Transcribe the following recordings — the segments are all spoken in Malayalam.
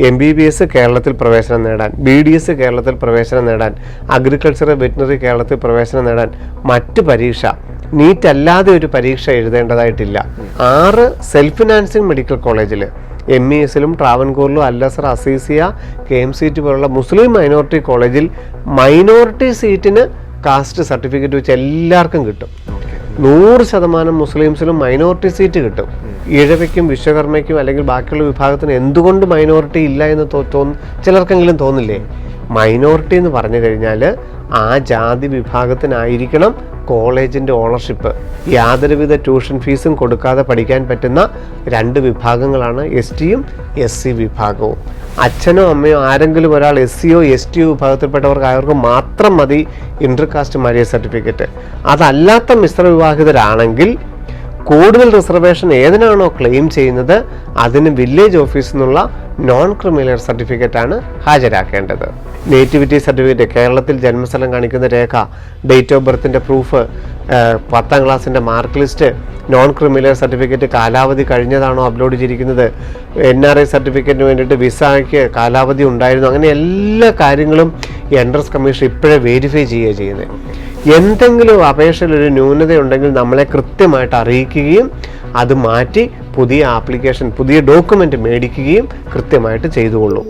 MBBS കേരളത്തിൽ പ്രവേശനം നേടാൻ, BDS കേരളത്തിൽ പ്രവേശനം നേടാൻ, അഗ്രികൾച്ചർ വെറ്റിനറി കേരളത്തിൽ പ്രവേശനം നേടാൻ മറ്റ് പരീക്ഷ നീറ്റ് അല്ലാതെ ഒരു പരീക്ഷ എഴുതേണ്ടതായിട്ടില്ല. 6 സെൽഫ് ഫിനാൻസിങ് മെഡിക്കൽ കോളേജിൽ MESലും ട്രാവൻകൂറിലും അല്ലസർ, അസീസിയ, KMCT പോലുള്ള മുസ്ലിം മൈനോറിറ്റി കോളേജിൽ മൈനോറിറ്റി സീറ്റിന് കാസ്റ്റ് സർട്ടിഫിക്കറ്റ് വെച്ച് എല്ലാവർക്കും കിട്ടും. 100% മുസ്ലിംസിലും മൈനോറിറ്റി സീറ്റ് കിട്ടും. ഈഴവയ്ക്കും വിശ്വകർമ്മയ്ക്കും അല്ലെങ്കിൽ ബാക്കിയുള്ള വിഭാഗത്തിന് എന്തുകൊണ്ട് മൈനോറിറ്റി ഇല്ല എന്ന് ചിലർക്കെങ്കിലും തോന്നില്ലേ? മൈനോറിറ്റി എന്ന് പറഞ്ഞു കഴിഞ്ഞാൽ ആ ജാതി വിഭാഗത്തിനായിരിക്കണം കോളേജിൻ്റെ ഓണർഷിപ്പ്. യാതൊരുവിധ ട്യൂഷൻ ഫീസും കൊടുക്കാതെ പഠിക്കാൻ പറ്റുന്ന 2 വിഭാഗങ്ങളാണ് STയും SC വിഭാഗവും. അച്ഛനോ അമ്മയോ ആരെങ്കിലും ഒരാൾ SCയോ STയോ വിഭാഗത്തിൽപ്പെട്ടവർക്ക് അവർക്ക് മാത്രം മതി ഇൻ്റർകാസ്റ്റ് മാരേജ് സർട്ടിഫിക്കറ്റ്. അതല്ലാത്ത മിശ്ര വിവാഹിതരാണെങ്കിൽ കൂടുതൽ റിസർവേഷൻ ഏതിനാണോ ക്ലെയിം ചെയ്യുന്നത് അതിന് വില്ലേജ് ഓഫീസിൽ നിന്നുള്ള നോൺ ക്രിമിനൽ സർട്ടിഫിക്കറ്റാണ് ഹാജരാക്കേണ്ടത്. നേറ്റിവിറ്റി സർട്ടിഫിക്കറ്റ്, കേരളത്തിൽ ജന്മസ്ഥലം കാണിക്കുന്ന രേഖ, ഡേറ്റ് ഓഫ് ബർത്തിൻ്റെ പ്രൂഫ്, 10ാം ക്ലാസ്സിൻ്റെ mark list, non criminal certificate കാലാവധി കഴിഞ്ഞതാണോ അപ്ലോഡ് ചെയ്തിരിക്കുന്നത്, NRI സർട്ടിഫിക്കറ്റിന് വേണ്ടിയിട്ട് വിസയ്ക്ക് കാലാവധി ഉണ്ടായിരുന്നു, അങ്ങനെ എല്ലാ കാര്യങ്ങളും എൻട്രൻസ് കമ്മീഷൻ ഇപ്പോഴേ വെരിഫൈ ചെയ്യുക ചെയ്യുന്നത്. എന്തെങ്കിലും അപേക്ഷയിലൊരു ന്യൂനതയുണ്ടെങ്കിൽ നമ്മളെ കൃത്യമായിട്ട് അറിയിക്കുകയും അത് മാറ്റി പുതിയ ആപ്ലിക്കേഷൻ, പുതിയ ഡോക്യുമെൻ്റ് മേടിക്കുകയും കൃത്യമായിട്ട് ചെയ്തുകൊള്ളും.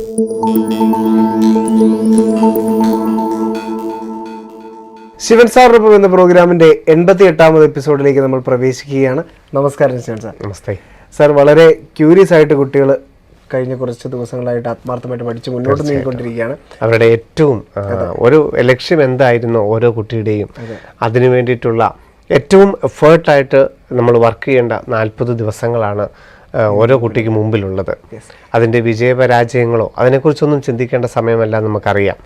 ശിവൻ സാറിനൊപ്പം എന്ന പ്രോഗ്രാമിൻ്റെ 88ാമത് എപ്പിസോഡിലേക്ക് നമ്മൾ പ്രവേശിക്കുകയാണ്. നമസ്കാരം ശിവൻ സാർ. നമസ്തേ സാർ. വളരെ ക്യൂരിയസ് ആയിട്ട് കുട്ടികൾ കഴിഞ്ഞ കുറച്ച് ദിവസങ്ങളായിട്ട് ആത്മാർത്ഥമായിട്ട് പഠിച്ച് മുന്നോട്ട് നീങ്ങിക്കൊണ്ടിരിക്കുകയാണ്. അവരുടെ ഏറ്റവും ഒരു ലക്ഷ്യം എന്തായിരുന്നു ഓരോ കുട്ടിയുടെയും, അതിനു വേണ്ടിയിട്ടുള്ള ഏറ്റവും എഫേർട്ടായിട്ട് നമ്മൾ വർക്ക് ചെയ്യേണ്ട 40 ദിവസങ്ങളാണ് ഓരോ കുട്ടിക്ക് മുമ്പിലുള്ളത്. അതിൻ്റെ വിജയപരാജയങ്ങളോ അതിനെക്കുറിച്ചൊന്നും ചിന്തിക്കേണ്ട സമയമല്ല, നമുക്കറിയാം.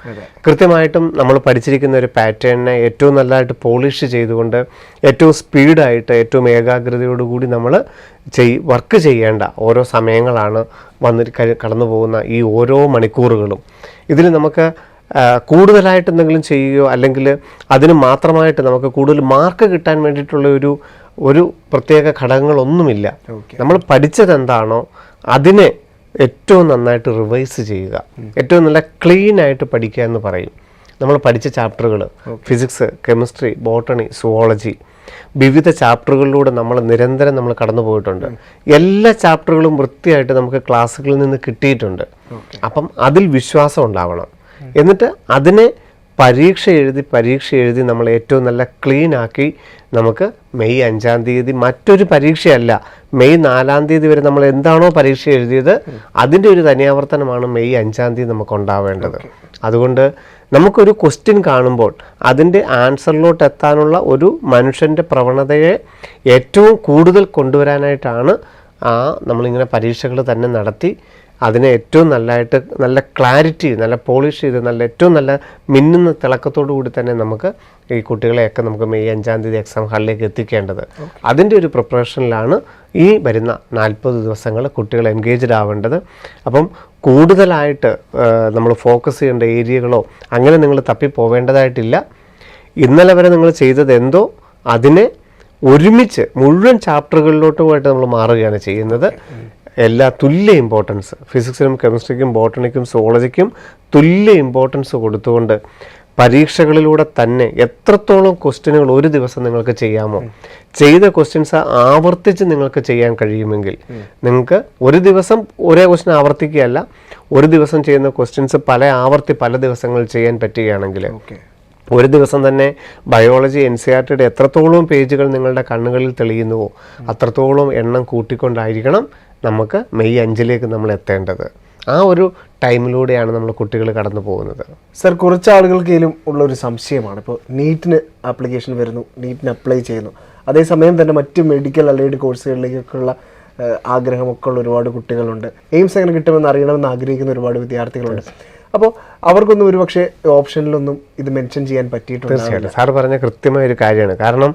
കൃത്യമായിട്ടും നമ്മൾ പഠിച്ചിരിക്കുന്ന ഒരു പാറ്റേണിനെ ഏറ്റവും നല്ലതായിട്ട് പോളിഷ് ചെയ്തുകൊണ്ട് ഏറ്റവും സ്പീഡായിട്ട് ഏറ്റവും ഏകാഗ്രതയോടുകൂടി നമ്മൾ വർക്ക് ചെയ്യേണ്ട ഓരോ സമയങ്ങളാണ് കടന്നു പോകുന്ന ഈ ഓരോ മണിക്കൂറുകളും. ഇതിൽ നമുക്ക് കൂടുതലായിട്ട് എന്തെങ്കിലും ചെയ്യുകയോ അല്ലെങ്കിൽ അതിന് മാത്രമായിട്ട് നമുക്ക് കൂടുതൽ മാർക്ക് കിട്ടാൻ വേണ്ടിയിട്ടുള്ള ഒരു പ്രത്യേക ഘടകങ്ങളൊന്നുമില്ല. നമ്മൾ പഠിച്ചത് എന്താണോ അതിനെ ഏറ്റവും നന്നായിട്ട് റിവൈസ് ചെയ്യുക, ഏറ്റവും നല്ല ക്ലീൻ ആയിട്ട് പഠിക്കുക എന്ന് പറയും. നമ്മൾ പഠിച്ച ചാപ്റ്ററുകൾ ഫിസിക്സ്, കെമിസ്ട്രി, ബോട്ടണി, സുവോളജി, വിവിധ ചാപ്റ്ററുകളിലൂടെ നിരന്തരം നമ്മൾ കടന്നു പോയിട്ടുണ്ട്. എല്ലാ ചാപ്റ്ററുകളും വൃത്തിയായിട്ട് നമുക്ക് ക്ലാസ്സുകളിൽ നിന്ന് കിട്ടിയിട്ടുണ്ട്. അപ്പം അതിൽ വിശ്വാസം ഉണ്ടാവണം. എന്നിട്ട് അതിനെ പരീക്ഷ എഴുതി നമ്മൾ ഏറ്റവും നല്ല ക്ലീൻ ആക്കി നമുക്ക് മെയ് 5-ാം തീയതി മറ്റൊരു പരീക്ഷയല്ല, മെയ് 4-ാം തീയതി വരെ നമ്മൾ എന്താണോ പരീക്ഷ എഴുതിയത് അതിൻ്റെ ഒരു തനിയാവർത്തനമാണ് മെയ് 5-ാം തീയതി നമുക്ക് ഉണ്ടാവേണ്ടത്. അതുകൊണ്ട് നമുക്കൊരു ക്വസ്റ്റ്യൻ കാണുമ്പോൾ അതിൻ്റെ ആൻസറിലോട്ട് എത്താനുള്ള ഒരു മനുഷ്യൻ്റെ പ്രവണതയെ ഏറ്റവും കൂടുതൽ കൊണ്ടുവരാനായിട്ടാണ് നമ്മളിങ്ങനെ പരീക്ഷകൾ തന്നെ നടത്തി അതിനെ ഏറ്റവും നല്ലതായിട്ട് നല്ല ക്ലാരിറ്റി, നല്ല പോളിഷ് ചെയ്ത് ഏറ്റവും നല്ല മിന്നുന്ന തിളക്കത്തോടു കൂടി തന്നെ നമുക്ക് ഈ കുട്ടികളെയൊക്കെ നമുക്ക് മെയ് 5-ാം തീയതി എക്സാം ഹാളിലേക്ക് എത്തിക്കേണ്ടത്. അതിൻ്റെ ഒരു പ്രിപ്പറേഷനിലാണ് ഈ വരുന്ന 40 ദിവസങ്ങൾ കുട്ടികൾ എൻഗേജ്ഡ് ആവേണ്ടത്. അപ്പം കൂടുതലായിട്ട് നമ്മൾ ഫോക്കസ് ചെയ്യേണ്ട ഏരിയകളോ അങ്ങനെ നിങ്ങൾ തപ്പിപ്പോവേണ്ടതായിട്ടില്ല. ഇന്നലെ വരെ നിങ്ങൾ ചെയ്തത് എന്തോ അതിനെ ഒരുമിച്ച് മുഴുവൻ ചാപ്റ്ററുകളിലോട്ടുമായിട്ട് നമ്മൾ മാറുകയാണ് ചെയ്യുന്നത്. എല്ലാ തുല്യ ഇമ്പോർട്ടൻസ്, ഫിസിക്സിനും കെമിസ്ട്രിക്കും ബോട്ടണിക്കും സുവോളജിക്കും തുല്യ ഇമ്പോർട്ടൻസ് കൊടുത്തുകൊണ്ട് പരീക്ഷകളിലൂടെ തന്നെ എത്രത്തോളം ക്വസ്റ്റ്യനുകൾ ഒരു ദിവസം നിങ്ങൾക്ക് ചെയ്യാമോ, ചെയ്ത ക്വസ്റ്റ്യൻസ് ആവർത്തിച്ച് നിങ്ങൾക്ക് ചെയ്യാൻ കഴിയുമെങ്കിൽ നിങ്ങൾക്ക് ഒരു ദിവസം ഒരേ ക്വസ്റ്റ്യൻ ആവർത്തിക്കുകയല്ല, ഒരു ദിവസം ചെയ്യുന്ന ക്വസ്റ്റ്യൻസ് പല ദിവസങ്ങളിൽ ചെയ്യാൻ പറ്റുകയാണെങ്കിൽ ഒരു ദിവസം തന്നെ ബയോളജി NCERTയുടെ എത്രത്തോളം പേജുകൾ നിങ്ങളുടെ കണ്ണുകളിൽ തെളിയുന്നുവോ അത്രത്തോളം എണ്ണം കൂട്ടിക്കൊണ്ടായിരിക്കണം നമുക്ക് മെയ് 5-ലേക്ക് നമ്മൾ എത്തേണ്ടത്. ആ ഒരു ടൈമിലൂടെയാണ് നമ്മൾ കുട്ടികൾ കടന്നു പോകുന്നത്. സർ, കുറച്ച് ആളുകൾക്കെങ്കിലും ഉള്ളൊരു സംശയമാണ്, ഇപ്പോൾ നീറ്റിന് ആപ്ലിക്കേഷൻ വരുന്നു, നീറ്റിന് അപ്ലൈ ചെയ്യുന്നു, അതേസമയം തന്നെ മറ്റ് മെഡിക്കൽ അലൈഡ് കോഴ്സുകളിലേക്കൊക്കെയുള്ള ആഗ്രഹമൊക്കെ ഉള്ള ഒരുപാട് കുട്ടികളുണ്ട്. എയിംസ് എങ്ങനെ കിട്ടുമെന്ന് അറിയണമെന്ന് ആഗ്രഹിക്കുന്ന ഒരുപാട് വിദ്യാർത്ഥികളുണ്ട്. അപ്പോൾ അവർക്കൊന്നും ഒരു പക്ഷേ ഓപ്ഷനിലൊന്നും ഇത് മെൻഷൻ ചെയ്യാൻ പറ്റിയിട്ടുണ്ട്. തീർച്ചയായിട്ടും സാർ പറഞ്ഞ കൃത്യമായ ഒരു കാര്യമാണ്. കാരണം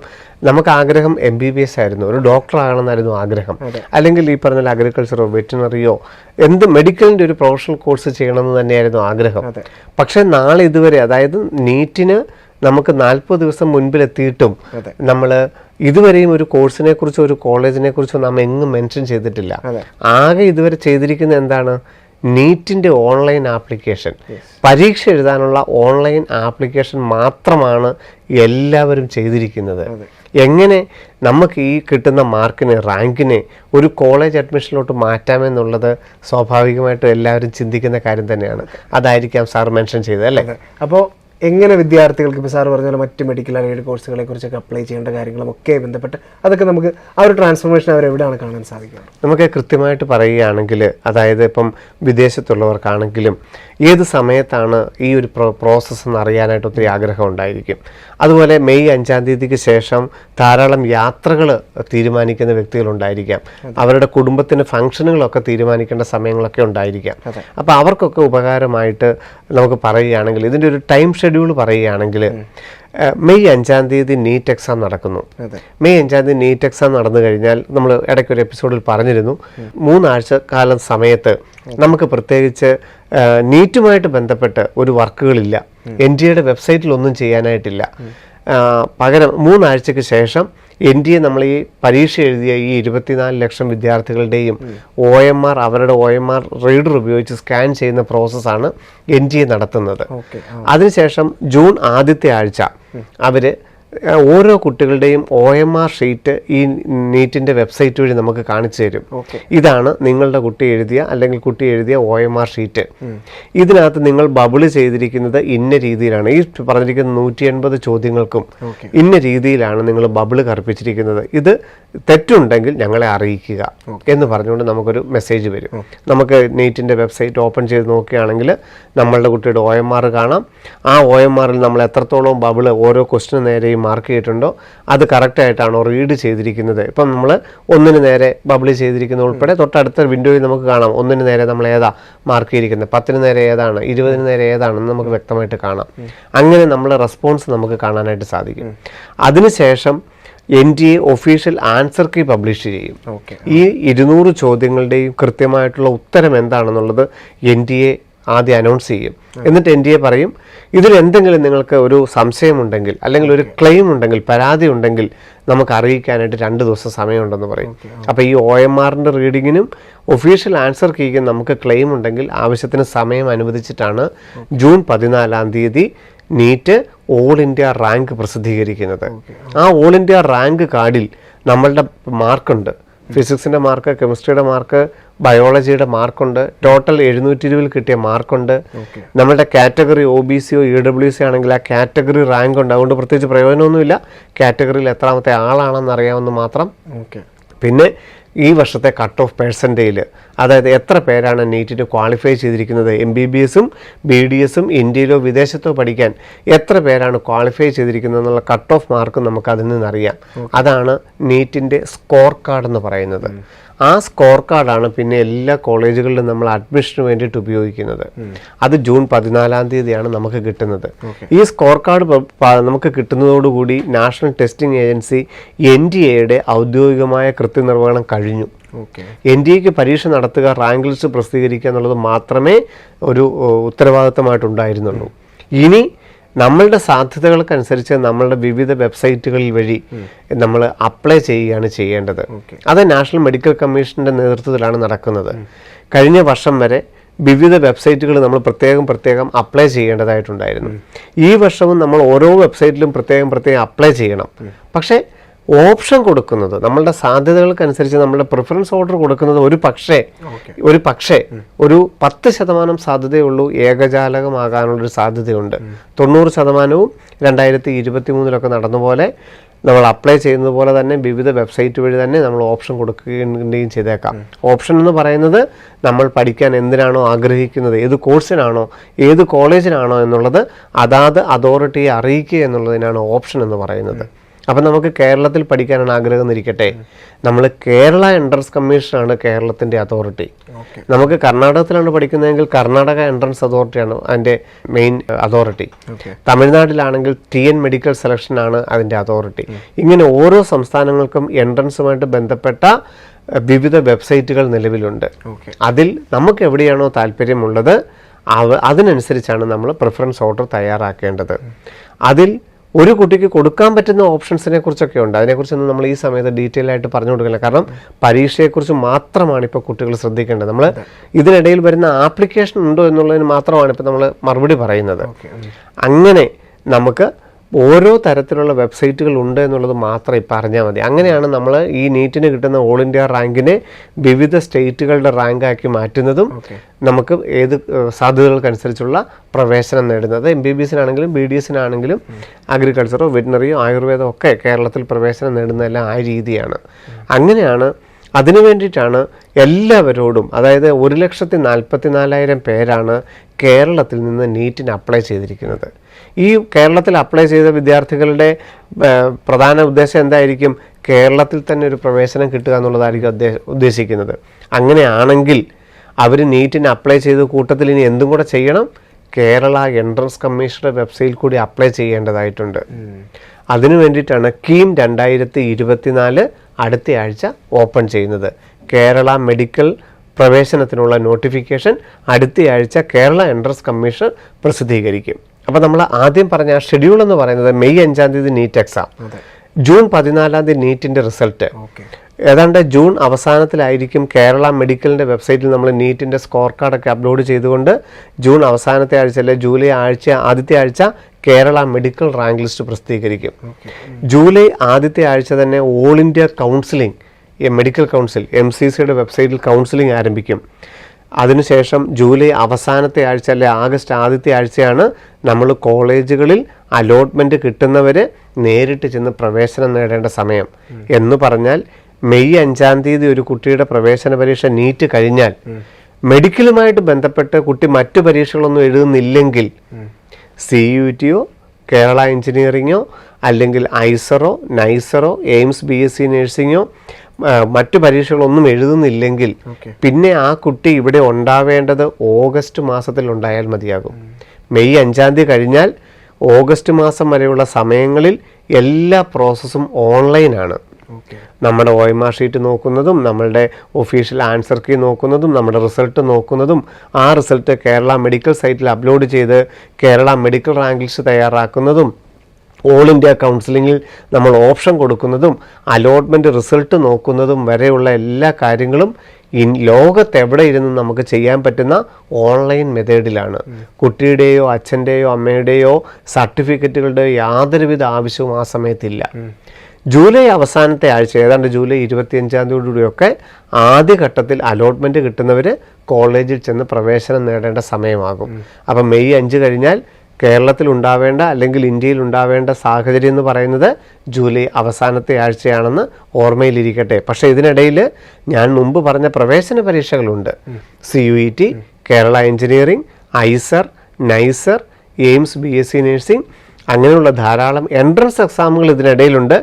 നമുക്ക് ആഗ്രഹം MBBS ആയിരുന്നു, ഒരു ഡോക്ടർ ആകണമെന്നായിരുന്നു ആഗ്രഹം, അല്ലെങ്കിൽ ഈ പറഞ്ഞ അഗ്രികൾച്ചറോ വെറ്റിനറിയോ എന്ത് മെഡിക്കലിൻ്റെ ഒരു പ്രൊഫഷണൽ കോഴ്സ് ചെയ്യണമെന്ന് തന്നെയായിരുന്നു ആഗ്രഹം. പക്ഷേ നാളെ ഇതുവരെ, അതായത് നീറ്റിന് നമുക്ക് 40 ദിവസം മുൻപിലെത്തിയിട്ടും നമ്മൾ ഇതുവരെയും ഒരു കോഴ്സിനെ കുറിച്ചോ ഒരു കോളേജിനെ കുറിച്ചോ നാം എങ്ങും മെൻഷൻ ചെയ്തിട്ടില്ല. ആകെ ഇതുവരെ ചെയ്തിരിക്കുന്നത് എന്താണ്, നീറ്റിൻ്റെ ഓൺലൈൻ ആപ്ലിക്കേഷൻ, പരീക്ഷ എഴുതാനുള്ള ഓൺലൈൻ ആപ്ലിക്കേഷൻ മാത്രമാണ് എല്ലാവരും ചെയ്തിരിക്കുന്നത്. എങ്ങനെ നമുക്ക് ഈ കിട്ടുന്ന മാർക്കിന്, റാങ്കിനെ ഒരു കോളേജ് അഡ്മിഷനിലോട്ട് മാറ്റാമെന്നുള്ളത് സ്വാഭാവികമായിട്ടും എല്ലാവരും ചിന്തിക്കുന്ന കാര്യം തന്നെയാണ്. അതായിരിക്കാം സാർ മെൻഷൻ ചെയ്തത് അല്ലേ? അപ്പോൾ എങ്ങനെ വിദ്യാർത്ഥികൾക്ക് ഇപ്പോൾ സാർ പറഞ്ഞ പോലെ മറ്റ് മെഡിക്കൽ അലൈഡ് കോഴ്സുകളെ കുറിച്ചൊക്കെ അപ്ലൈ ചെയ്യേണ്ട കാര്യങ്ങളുമൊക്കെ ബന്ധപ്പെട്ട് അതൊക്കെ നമുക്ക് ആ ഒരു ട്രാൻസ്ഫോർമേഷൻ അവരെവിടെയാണ് കാണാൻ സാധിക്കുക? നമുക്ക് കൃത്യമായിട്ട് പറയുകയാണെങ്കിൽ, അതായത് ഇപ്പം വിദേശത്തുള്ളവർക്കാണെങ്കിലും ഏത് സമയത്താണ് ഈ ഒരു പ്രോസസ്സ് എന്ന് അറിയാനായിട്ട് ഒത്തിരി ആഗ്രഹം ഉണ്ടായിരിക്കും. അതുപോലെ മെയ് 5-ാം തീയതിക്ക് ശേഷം ധാരാളം യാത്രകൾ തീരുമാനിക്കുന്ന വ്യക്തികളുണ്ടായിരിക്കാം. അവരുടെ കുടുംബത്തിന് ഫംഗ്ഷനുകളൊക്കെ തീരുമാനിക്കേണ്ട സമയങ്ങളൊക്കെ ഉണ്ടായിരിക്കാം. അപ്പോൾ അവർക്കൊക്കെ ഉപകാരമായിട്ട് നമുക്ക് പറയുകയാണെങ്കിൽ, ഇതിൻ്റെ ഒരു ടൈം ഷെഡ്യൂൾ പറയുകയാണെങ്കിൽ, മെയ് 5-ാം തീയതി നീറ്റ് എക്സാം നടക്കുന്നു. മെയ് 5-ാം തീയതി നീറ്റ് എക്സാം നടന്നു കഴിഞ്ഞാൽ നമ്മൾ ഇടയ്ക്കൊരു എപ്പിസോഡിൽ പറഞ്ഞിരുന്നു, 3 ആഴ്ച കാലം സമയത്ത് നമുക്ക് പ്രത്യേകിച്ച് നീറ്റുമായിട്ട് ബന്ധപ്പെട്ട് ഒരു വർക്കുകളില്ല. NTA വെബ്സൈറ്റിൽ ഒന്നും ചെയ്യാനായിട്ടില്ല. പകരം 3 ആഴ്ചയ്ക്ക് ശേഷം NTA നമ്മൾ ഈ പരീക്ഷ എഴുതിയ ഈ 24 ലക്ഷം വിദ്യാർത്ഥികളുടെയും OMR, അവരുടെ OMR റീഡർ ഉപയോഗിച്ച് സ്കാൻ ചെയ്യുന്ന പ്രോസസ്സാണ് NTA നടത്തുന്നത്. അതിനുശേഷം ജൂൺ ആദ്യത്തെ ആഴ്ച അവർ ഓരോ കുട്ടികളുടെയും OMR ഷീറ്റ് ഈ നീറ്റിൻ്റെ വെബ്സൈറ്റ് വഴി നമുക്ക് കാണിച്ചു തരും. ഇതാണ് നിങ്ങളുടെ കുട്ടി എഴുതിയ അല്ലെങ്കിൽ കുട്ടി എഴുതിയ OMR ഷീറ്റ്. ഇതിനകത്ത് നിങ്ങൾ ബബിൾ ചെയ്തിരിക്കുന്നത് ഇന്ന രീതിയിലാണ്. ഈ പറഞ്ഞിരിക്കുന്ന 180 ചോദ്യങ്ങൾക്കും ഇന്ന രീതിയിലാണ് നിങ്ങൾ ബബിൾ കറുപ്പിച്ചിരിക്കുന്നത്. ഇത് തെറ്റുണ്ടെങ്കിൽ ഞങ്ങളെ അറിയിക്കുക എന്ന് പറഞ്ഞുകൊണ്ട് നമുക്കൊരു മെസ്സേജ് വരും. നമുക്ക് നീറ്റിൻ്റെ വെബ്സൈറ്റ് ഓപ്പൺ ചെയ്ത് നോക്കുകയാണെങ്കിൽ നമ്മളുടെ കുട്ടിയുടെ OMR കാണാം. ആ OMRൽ നമ്മൾ എത്രത്തോളം ബബിൾ ഓരോ ക്വസ്റ്റിന് നേരെയും മാർക്ക് ചെയ്തിട്ടുണ്ടോ, അത് കറക്റ്റായിട്ടാണോ റീഡ് ചെയ്തിരിക്കുന്നത്. ഇപ്പം നമ്മൾ 1-ന് നേരെ ബബിൾ ചെയ്തിരിക്കുന്ന ഉൾപ്പെടെ തൊട്ടടുത്ത വിൻഡോയിൽ നമുക്ക് കാണാം 1-ന് നേരെ നമ്മൾ ഏതാ മാർക്ക് ചെയ്തിരിക്കുന്നത്, 10-ന് നേരെ ഏതാണ്, 20-ന് നേരെ ഏതാണെന്ന് നമുക്ക് വ്യക്തമായിട്ട് കാണാം. അങ്ങനെ നമ്മൾ റെസ്പോൺസ് നമുക്ക് കാണാനായിട്ട് സാധിക്കും. അതിനുശേഷം NTA official answer key publish ചെയ്യും. ഈ 200 ചോദ്യങ്ങളുടെയും കൃത്യമായിട്ടുള്ള ഉത്തരം എന്താണെന്നുള്ളത് NTA ആദ്യം അനൗൺസ് ചെയ്യും. എന്നിട്ട് NTA പറയും, ഇതിൽ എന്തെങ്കിലും നിങ്ങൾക്ക് ഒരു സംശയമുണ്ടെങ്കിൽ അല്ലെങ്കിൽ ഒരു ക്ലെയിം ഉണ്ടെങ്കിൽ, പരാതി ഉണ്ടെങ്കിൽ നമുക്ക് അറിയിക്കാനായിട്ട് 2 ദിവസം സമയമുണ്ടെന്ന് പറയും. അപ്പോൾ ഈ OMRൻ്റെ റീഡിങ്ങിനും ഒഫീഷ്യൽ ആൻസർ കീക്കും നമുക്ക് ക്ലെയിം ഉണ്ടെങ്കിൽ ആവശ്യത്തിന് സമയം അനുവദിച്ചിട്ടാണ് ജൂൺ 14-ാം തീയതി നീറ്റ് ഓൾ ഇന്ത്യ റാങ്ക് പ്രസിദ്ധീകരിക്കുന്നത്. ആ ഓൾ ഇന്ത്യ റാങ്ക് കാർഡിൽ നമ്മളുടെ മാർക്കുണ്ട്. ഫിസിക്സിൻ്റെ മാർക്ക്, കെമിസ്ട്രിയുടെ മാർക്ക്, ബയോളജിയുടെ മാർക്കുണ്ട്. ടോട്ടൽ 720 കിട്ടിയ മാർക്കുണ്ട്. നമ്മളുടെ കാറ്റഗറി OBCയോ EWC ആണെങ്കിൽ ആ കാറ്റഗറി റാങ്ക് ഉണ്ട്. അതുകൊണ്ട് പ്രത്യേകിച്ച് പ്രയോജനമൊന്നുമില്ല. കാറ്റഗറിയിൽ എത്രാമത്തെ ആളാണെന്ന് അറിയാമെന്ന് മാത്രം. പിന്നെ ഈ വർഷത്തെ കട്ട് ഓഫ് പെർസെൻറ്റേജ്, അതായത് എത്ര പേരാണ് നീറ്റിന് ക്വാളിഫൈ ചെയ്തിരിക്കുന്നത്, MBBSും BDSും ഇന്ത്യയിലോ വിദേശത്തോ പഠിക്കാൻ എത്ര പേരാണ് ക്വാളിഫൈ ചെയ്തിരിക്കുന്നത് എന്നുള്ള കട്ട് ഓഫ് മാർക്ക് നമുക്ക് അതിൽ നിന്നറിയാം. അതാണ് നീറ്റിൻ്റെ സ്കോർ കാർഡ് എന്ന് പറയുന്നത്. ആ സ്കോർ കാർഡാണ് പിന്നെ എല്ലാ കോളേജുകളിലും നമ്മൾ അഡ്മിഷന് വേണ്ടിയിട്ട് ഉപയോഗിക്കുന്നത്. അത് ജൂൺ 14-ാം തീയതിയാണ് നമുക്ക് കിട്ടുന്നത്. ഈ സ്കോർ കാർഡ് നമുക്ക് കിട്ടുന്നതോടുകൂടി നാഷണൽ ടെസ്റ്റിംഗ് ഏജൻസി NTA ഔദ്യോഗികമായ കൃത്യനിർവഹണം കഴിഞ്ഞു. NTA പരീക്ഷ നടത്തുക, റാങ്ക് ലിസ്റ്റ് പ്രസിദ്ധീകരിക്കുക എന്നുള്ളത് മാത്രമേ ഒരു ഉത്തരവാദിത്തമായിട്ടുണ്ടായിരുന്നുള്ളൂ. ഇനി നമ്മളുടെ സാധ്യതകൾക്കനുസരിച്ച് നമ്മളുടെ വിവിധ വെബ്സൈറ്റുകളിൽ വഴി നമ്മൾ അപ്ലൈ ചെയ്യുകയാണ് ചെയ്യേണ്ടത്. അത് നാഷണൽ മെഡിക്കൽ കമ്മീഷൻ്റെ നേതൃത്വത്തിലാണ് നടക്കുന്നത്. കഴിഞ്ഞ വർഷം വരെ വിവിധ വെബ്സൈറ്റുകൾ നമ്മൾ പ്രത്യേകം അപ്ലൈ ചെയ്യേണ്ടതായിട്ടുണ്ടായിരുന്നു. ഈ വർഷവും നമ്മൾ ഓരോ വെബ്സൈറ്റിലും പ്രത്യേകം അപ്ലൈ ചെയ്യണം. പക്ഷേ ഓപ്ഷൻ കൊടുക്കുന്നത് നമ്മളുടെ സാധ്യതകൾക്കനുസരിച്ച് നമ്മളുടെ പ്രിഫറൻസ് ഓർഡർ കൊടുക്കുന്നത് ഒരു പക്ഷേ ഒരു 10% സാധ്യതയുള്ളൂ ഏകജാലകമാകാനുള്ളൊരു സാധ്യതയുണ്ട്. 90% 2023 നടന്നപോലെ നമ്മൾ അപ്ലൈ ചെയ്യുന്നത് പോലെ തന്നെ വിവിധ വെബ്സൈറ്റ് വഴി തന്നെ നമ്മൾ ഓപ്ഷൻ കൊടുക്കുകയും ചെയ്തേക്കാം. ഓപ്ഷൻ എന്ന് പറയുന്നത് നമ്മൾ പഠിക്കാൻ എന്തിനാണോ ആഗ്രഹിക്കുന്നത്, ഏത് കോഴ്സിനാണോ ഏത് കോളേജിനാണോ എന്നുള്ളത് അതാത് അതോറിറ്റിയെ അറിയിക്കുക എന്നുള്ളതിനാണ് ഓപ്ഷൻ എന്ന് പറയുന്നത്. അപ്പം നമുക്ക് കേരളത്തിൽ പഠിക്കാനാണ് ആഗ്രഹം എന്നിരിക്കട്ടെ, നമ്മൾ കേരള എൻട്രൻസ് കമ്മീഷനാണ് കേരളത്തിൻ്റെ അതോറിറ്റി. നമുക്ക് കർണാടകത്തിലാണ് പഠിക്കുന്നതെങ്കിൽ കർണാടക എൻട്രൻസ് അതോറിറ്റിയാണ് അതിൻ്റെ മെയിൻ അതോറിറ്റി. തമിഴ്നാട്ടിലാണെങ്കിൽ TN മെഡിക്കൽ സെലക്ഷനാണ് അതിൻ്റെ അതോറിറ്റി. ഇങ്ങനെ ഓരോ സംസ്ഥാനങ്ങൾക്കും എൻട്രൻസുമായിട്ട് ബന്ധപ്പെട്ട വിവിധ വെബ്സൈറ്റുകൾ നിലവിലുണ്ട്. അതിൽ നമുക്ക് എവിടെയാണോ താല്പര്യമുള്ളത് അതിനനുസരിച്ചാണ് നമ്മൾ പ്രിഫറൻസ് ഓർഡർ തയ്യാറാക്കേണ്ടത്. അതിൽ ഒരു കുട്ടിക്ക് കൊടുക്കാൻ പറ്റുന്ന ഓപ്ഷൻസിനെ കുറിച്ചൊക്കെ ഉണ്ട്. അതിനെക്കുറിച്ചൊന്നും നമ്മൾ ഈ സമയത്ത് ഡീറ്റെയിൽ ആയിട്ട് പറഞ്ഞു കൊടുക്കില്ല. കാരണം പരീക്ഷയെക്കുറിച്ച് മാത്രമാണ് ഇപ്പോൾ കുട്ടികൾ ശ്രദ്ധിക്കേണ്ടത്. നമ്മൾ ഇതിനിടയിൽ വരുന്ന ആപ്ലിക്കേഷൻ ഉണ്ടോ എന്നുള്ളതിന് മാത്രമാണ് ഇപ്പോൾ നമ്മൾ മറുപടി പറയുന്നത്. അങ്ങനെ നമുക്ക് ഓരോ തരത്തിലുള്ള വെബ്സൈറ്റുകൾ ഉണ്ട് എന്നുള്ളത് മാത്രം ഇപ്പം അറിഞ്ഞാൽ മതി. അങ്ങനെയാണ് നമ്മൾ ഈ നീറ്റിന് കിട്ടുന്ന ഓൾ ഇന്ത്യ റാങ്കിനെ വിവിധ സ്റ്റേറ്റുകളുടെ റാങ്കാക്കി മാറ്റുന്നതും നമുക്ക് ഏത് സാധ്യതകൾക്കനുസരിച്ചുള്ള പ്രവേശനം നേടുന്നത്. MBBS-നാണെങ്കിലും BDS-നാണെങ്കിലും അഗ്രികൾച്ചറോ വെറ്റിനറിയോ ആയുർവേദമോ ഒക്കെ കേരളത്തിൽ പ്രവേശനം നേടുന്നതെല്ലാം ആ രീതിയാണ്. അങ്ങനെയാണ് അതിനു വേണ്ടിയിട്ടാണ് എല്ലാവരോടും, അതായത് 1,44,000 പേരാണ് കേരളത്തിൽ നിന്ന് നീറ്റിന് അപ്ലൈ ചെയ്തിരിക്കുന്നത്. ഈ കേരളത്തിൽ അപ്ലൈ ചെയ്ത വിദ്യാർത്ഥികളുടെ പ്രധാന ഉദ്ദേശം എന്തായിരിക്കും? കേരളത്തിൽ തന്നെ ഒരു പ്രവേശനം കിട്ടുക എന്നുള്ളതായിരിക്കും ഉദ്ദേശിക്കുന്നത്. അങ്ങനെയാണെങ്കിൽ അവർ നീറ്റിന് അപ്ലൈ ചെയ്ത കൂട്ടത്തിൽ ഇനി എന്തും കൂടെ ചെയ്യണം, കേരള എൻട്രൻസ് കമ്മീഷന്റെ വെബ്സൈറ്റിൽ കൂടി അപ്ലൈ ചെയ്യേണ്ടതായിട്ടുണ്ട്. അതിനു വേണ്ടിയിട്ടാണ് കീം 2024 അടുത്ത ആഴ്ച ഓപ്പൺ ചെയ്യുന്നത്. കേരള മെഡിക്കൽ പ്രവേശനത്തിനുള്ള നോട്ടിഫിക്കേഷൻ അടുത്തയാഴ്ച കേരള എൻട്രൻസ് കമ്മീഷൻ പ്രസിദ്ധീകരിക്കും. അപ്പോൾ നമ്മൾ ആദ്യം പറഞ്ഞ ഷെഡ്യൂൾ എന്ന് പറയുന്നത് മെയ് 5-ാം തീയതി നീറ്റ് എക്സാം, ജൂൺ 14-ാം തീയതി നീറ്റിൻ്റെ റിസൾട്ട്, ഏതാണ്ട് ജൂൺ അവസാനത്തിലായിരിക്കും കേരള മെഡിക്കലിൻ്റെ വെബ്സൈറ്റിൽ നമ്മൾ നീറ്റിൻ്റെ സ്കോർ കാർഡൊക്കെ അപ്ലോഡ് ചെയ്തുകൊണ്ട് ജൂൺ അവസാനത്തെ ആഴ്ച അല്ലെ ജൂലൈ ആദ്യത്തെ ആഴ്ച കേരള മെഡിക്കൽ റാങ്ക് ലിസ്റ്റ് പ്രസിദ്ധീകരിക്കും. ജൂലൈ ആദ്യത്തെ ആഴ്ച തന്നെ all India counselling, medical council MCCയുടെ വെബ്സൈറ്റിൽ കൗൺസിലിംഗ് ആരംഭിക്കും. അതിനുശേഷം ജൂലൈ അവസാനത്തെ ആഴ്ച അല്ലെ ആഗസ്റ്റ് ആദ്യത്തെ ആഴ്ചയാണ് നമ്മൾ കോളേജുകളിൽ അലോട്ട്മെൻറ്റ് കിട്ടുന്നവർ നേരിട്ട് ചെന്ന് പ്രവേശനം നേടേണ്ട സമയം. എന്ന് പറഞ്ഞാൽ മെയ് 5-ാം തീയതി ഒരു കുട്ടിയുടെ പ്രവേശന പരീക്ഷ നീറ്റ് കഴിഞ്ഞാൽ മെഡിക്കലുമായിട്ട് ബന്ധപ്പെട്ട് കുട്ടി മറ്റു പരീക്ഷകളൊന്നും എഴുതുന്നില്ലെങ്കിൽ CUETയോ കേരള എഞ്ചിനീയറിങ്ങോ അല്ലെങ്കിൽ ഐസറോ നൈസറോ എയിംസ് BSc നഴ്സിങ്ങോ മറ്റു പരീക്ഷകളൊന്നും എഴുതുന്നില്ലെങ്കിൽ പിന്നെ ആ കുട്ടി ഇവിടെ ഉണ്ടാവേണ്ടത് ഓഗസ്റ്റ് മാസത്തിൽ ഉണ്ടായാൽ മതിയാകും. മെയ് 5-ാം തീയതി കഴിഞ്ഞാൽ ഓഗസ്റ്റ് മാസം വരെയുള്ള സമയങ്ങളിൽ എല്ലാ പ്രോസസ്സും ഓൺലൈനാണ്. നമ്മുടെ OMR ഷീറ്റ് നോക്കുന്നതും നമ്മളുടെ ഒഫീഷ്യൽ ആൻസർ കീ നോക്കുന്നതും നമ്മുടെ റിസൾട്ട് നോക്കുന്നതും ആ റിസൾട്ട് കേരള മെഡിക്കൽ സൈറ്റിൽ അപ്ലോഡ് ചെയ്ത് കേരള മെഡിക്കൽ റാങ്ക് ലിസ്റ്റ് തയ്യാറാക്കുന്നതും ഓൾ ഇന്ത്യ കൗൺസിലിങ്ങിൽ നമ്മൾ ഓപ്ഷൻ കൊടുക്കുന്നതും അലോട്ട്മെൻറ്റ് റിസൾട്ട് നോക്കുന്നതും വരെയുള്ള എല്ലാ കാര്യങ്ങളും ലോകത്തെവിടെ ഇരുന്ന് നമുക്ക് ചെയ്യാൻ പറ്റുന്ന ഓൺലൈൻ മെത്തേഡിലാണ്. കുട്ടിയുടെയോ അച്ഛൻ്റെയോ അമ്മയുടെയോ സർട്ടിഫിക്കറ്റുകളുടെയോ യാതൊരുവിധ ആവശ്യവും ആ സമയത്തില്ല. ജൂലൈ അവസാനത്തെ ആഴ്ച ഏതാണ്ട് ജൂലൈ 25-ാം തീയതിയോടെയൊക്കെ ആദ്യഘട്ടത്തിൽ അലോട്ട്മെൻറ്റ് കിട്ടുന്നവർ കോളേജിൽ ചെന്ന് പ്രവേശനം നേടേണ്ട സമയമാകും. അപ്പം മെയ് 5 കഴിഞ്ഞാൽ കേരളത്തിൽ ഉണ്ടാവേണ്ട അല്ലെങ്കിൽ ഇന്ത്യയിൽ ഉണ്ടാവേണ്ട സാഹചര്യം എന്ന് പറയുന്നത് ജൂലൈ അവസാനത്തെ ആഴ്ചയാണെന്ന് ഓർമ്മയിലിരിക്കട്ടെ. പക്ഷേ ഇതിനിടയിൽ ഞാൻ മുമ്പ് പറഞ്ഞ പ്രവേശന പരീക്ഷകളുണ്ട്. CUET, Kerala engineering, IISER, NISER, AIIMS BSc nursing, അങ്ങനെയുള്ള ധാരാളം എൻട്രൻസ് എക്സാമുകൾ ഇതിനിടയിലുണ്ട്.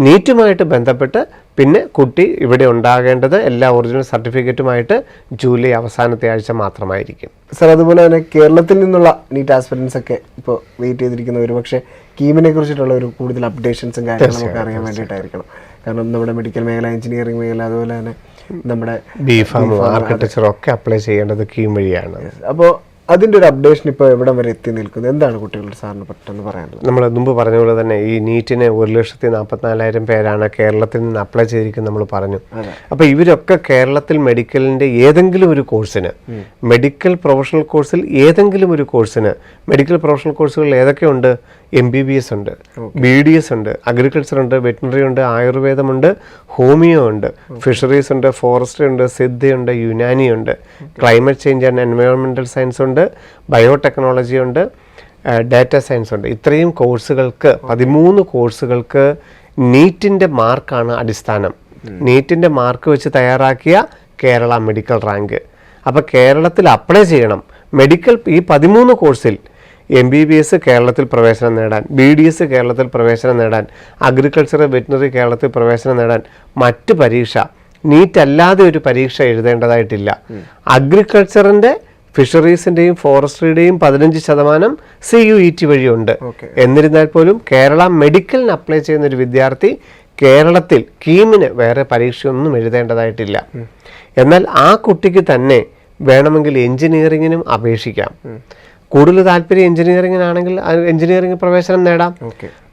നീറ്റുമായിട്ട് ബന്ധപ്പെട്ട് പിന്നെ കുട്ടി ഇവിടെ ഉണ്ടാകേണ്ടത് എല്ലാ ഒറിജിനൽ സർട്ടിഫിക്കറ്റുമായിട്ട് ജൂലൈ അവസാനത്തെ ആഴ്ച മാത്രമായിരിക്കും. സർ, അതുപോലെ തന്നെ കേരളത്തിൽ നിന്നുള്ള നീറ്റ് ആസ്പിരൻസ് ഒക്കെ ഇപ്പോൾ വെയിറ്റ് ചെയ്തിരിക്കുന്ന ഒരു പക്ഷേ കീമിനെ കുറിച്ചിട്ടുള്ള ഒരു കൂടുതൽ അപ്ഡേഷൻസും കാര്യങ്ങളും നമുക്ക് അറിയാൻ വേണ്ടിയിട്ടായിരിക്കണം. കാരണം നമ്മുടെ മെഡിക്കൽ മേഖല, എഞ്ചിനീയറിംഗ് മേഖല, അതുപോലെ തന്നെ നമ്മുടെ B.Pharm, ആർക്കിടെക്ചർ ഒക്കെ അപ്ലൈ ചെയ്യേണ്ടത് കീം വഴിയാണ്. അപ്പോൾ അതിൻ്റെ ഒരു അപ്ഡേഷൻ ഇപ്പോൾ എവിടം വരെ എത്തി നിൽക്കുന്നത്, എന്താണ് കുട്ടികളുടെ സാറിന് പെട്ടെന്ന് പറയാനുള്ളത്? നമ്മൾ മുമ്പ് പറഞ്ഞ പോലെ തന്നെ ഈ നീറ്റിന് 1,44,000 പേരാണ് കേരളത്തിൽ നിന്ന് അപ്ലൈ ചെയ്തിരിക്കുന്നത് നമ്മൾ പറഞ്ഞു. അപ്പോൾ ഇവരൊക്കെ കേരളത്തിൽ മെഡിക്കലിൻ്റെ ഏതെങ്കിലും ഒരു കോഴ്സിന്, മെഡിക്കൽ പ്രൊഫഷണൽ കോഴ്സിൽ ഏതെങ്കിലും ഒരു കോഴ്സിന്, മെഡിക്കൽ പ്രൊഫഷണൽ കോഴ്സുകൾ ഏതൊക്കെയുണ്ട്? MBBS ഉണ്ട്, BDS ഉണ്ട്, അഗ്രികൾച്ചർ ഉണ്ട്, വെറ്റിനറി ഉണ്ട്, ആയുർവേദമുണ്ട്, ഹോമിയോ ഉണ്ട്, ഫിഷറീസ് ഉണ്ട്, ഫോറസ്ട്രി ഉണ്ട്, സിദ്ധയുണ്ട്, യുനാനി ഉണ്ട്, climate change and environmental science ഉണ്ട്, ബയോടെക്നോളജി ഉണ്ട്, ഡാറ്റ സയൻസ് ഉണ്ട്. ഇത്രയും കോഴ്സുകൾക്ക് 13 കോഴ്സുകൾക്ക് നീറ്റിൻ്റെ മാർക്കാണ് അടിസ്ഥാനം. നീറ്റിൻ്റെ മാർക്ക് വെച്ച് തയ്യാറാക്കിയ കേരള മെഡിക്കൽ റാങ്ക്. അപ്പോൾ കേരളത്തിൽ അപ്ലൈ ചെയ്യണം. മെഡിക്കൽ ഈ 13 കോഴ്സിൽ MBBS കേരളത്തിൽ പ്രവേശനം നേടാൻ, BDS കേരളത്തിൽ പ്രവേശനം നേടാൻ, അഗ്രികൾച്ചർ വെറ്റിനറി കേരളത്തിൽ പ്രവേശനം നേടാൻ മറ്റ് പരീക്ഷ നീറ്റ് അല്ലാതെ ഒരു പരീക്ഷ എഴുതേണ്ടതായിട്ടില്ല. അഗ്രികൾച്ചറിൻ്റെ, ഫിഷറീസിൻ്റെയും ഫോറസ്ട്രിയുടെയും 15% CUET വഴിയുണ്ട്. എന്നിരുന്നാൽ പോലും കേരള മെഡിക്കലിന് അപ്ലൈ ചെയ്യുന്ന ഒരു വിദ്യാർത്ഥി കേരളത്തിൽ കീമിന് വേറെ പരീക്ഷയൊന്നും എഴുതേണ്ടതായിട്ടില്ല. എന്നാൽ ആ കുട്ടിക്ക് തന്നെ വേണമെങ്കിൽ എഞ്ചിനീയറിങ്ങിനും അപേക്ഷിക്കാം. കൂടുതൽ താല്പര്യം എഞ്ചിനീയറിങ്ങിനാണെങ്കിൽ എഞ്ചിനീയറിംഗ് പ്രവേശനം നേടാം.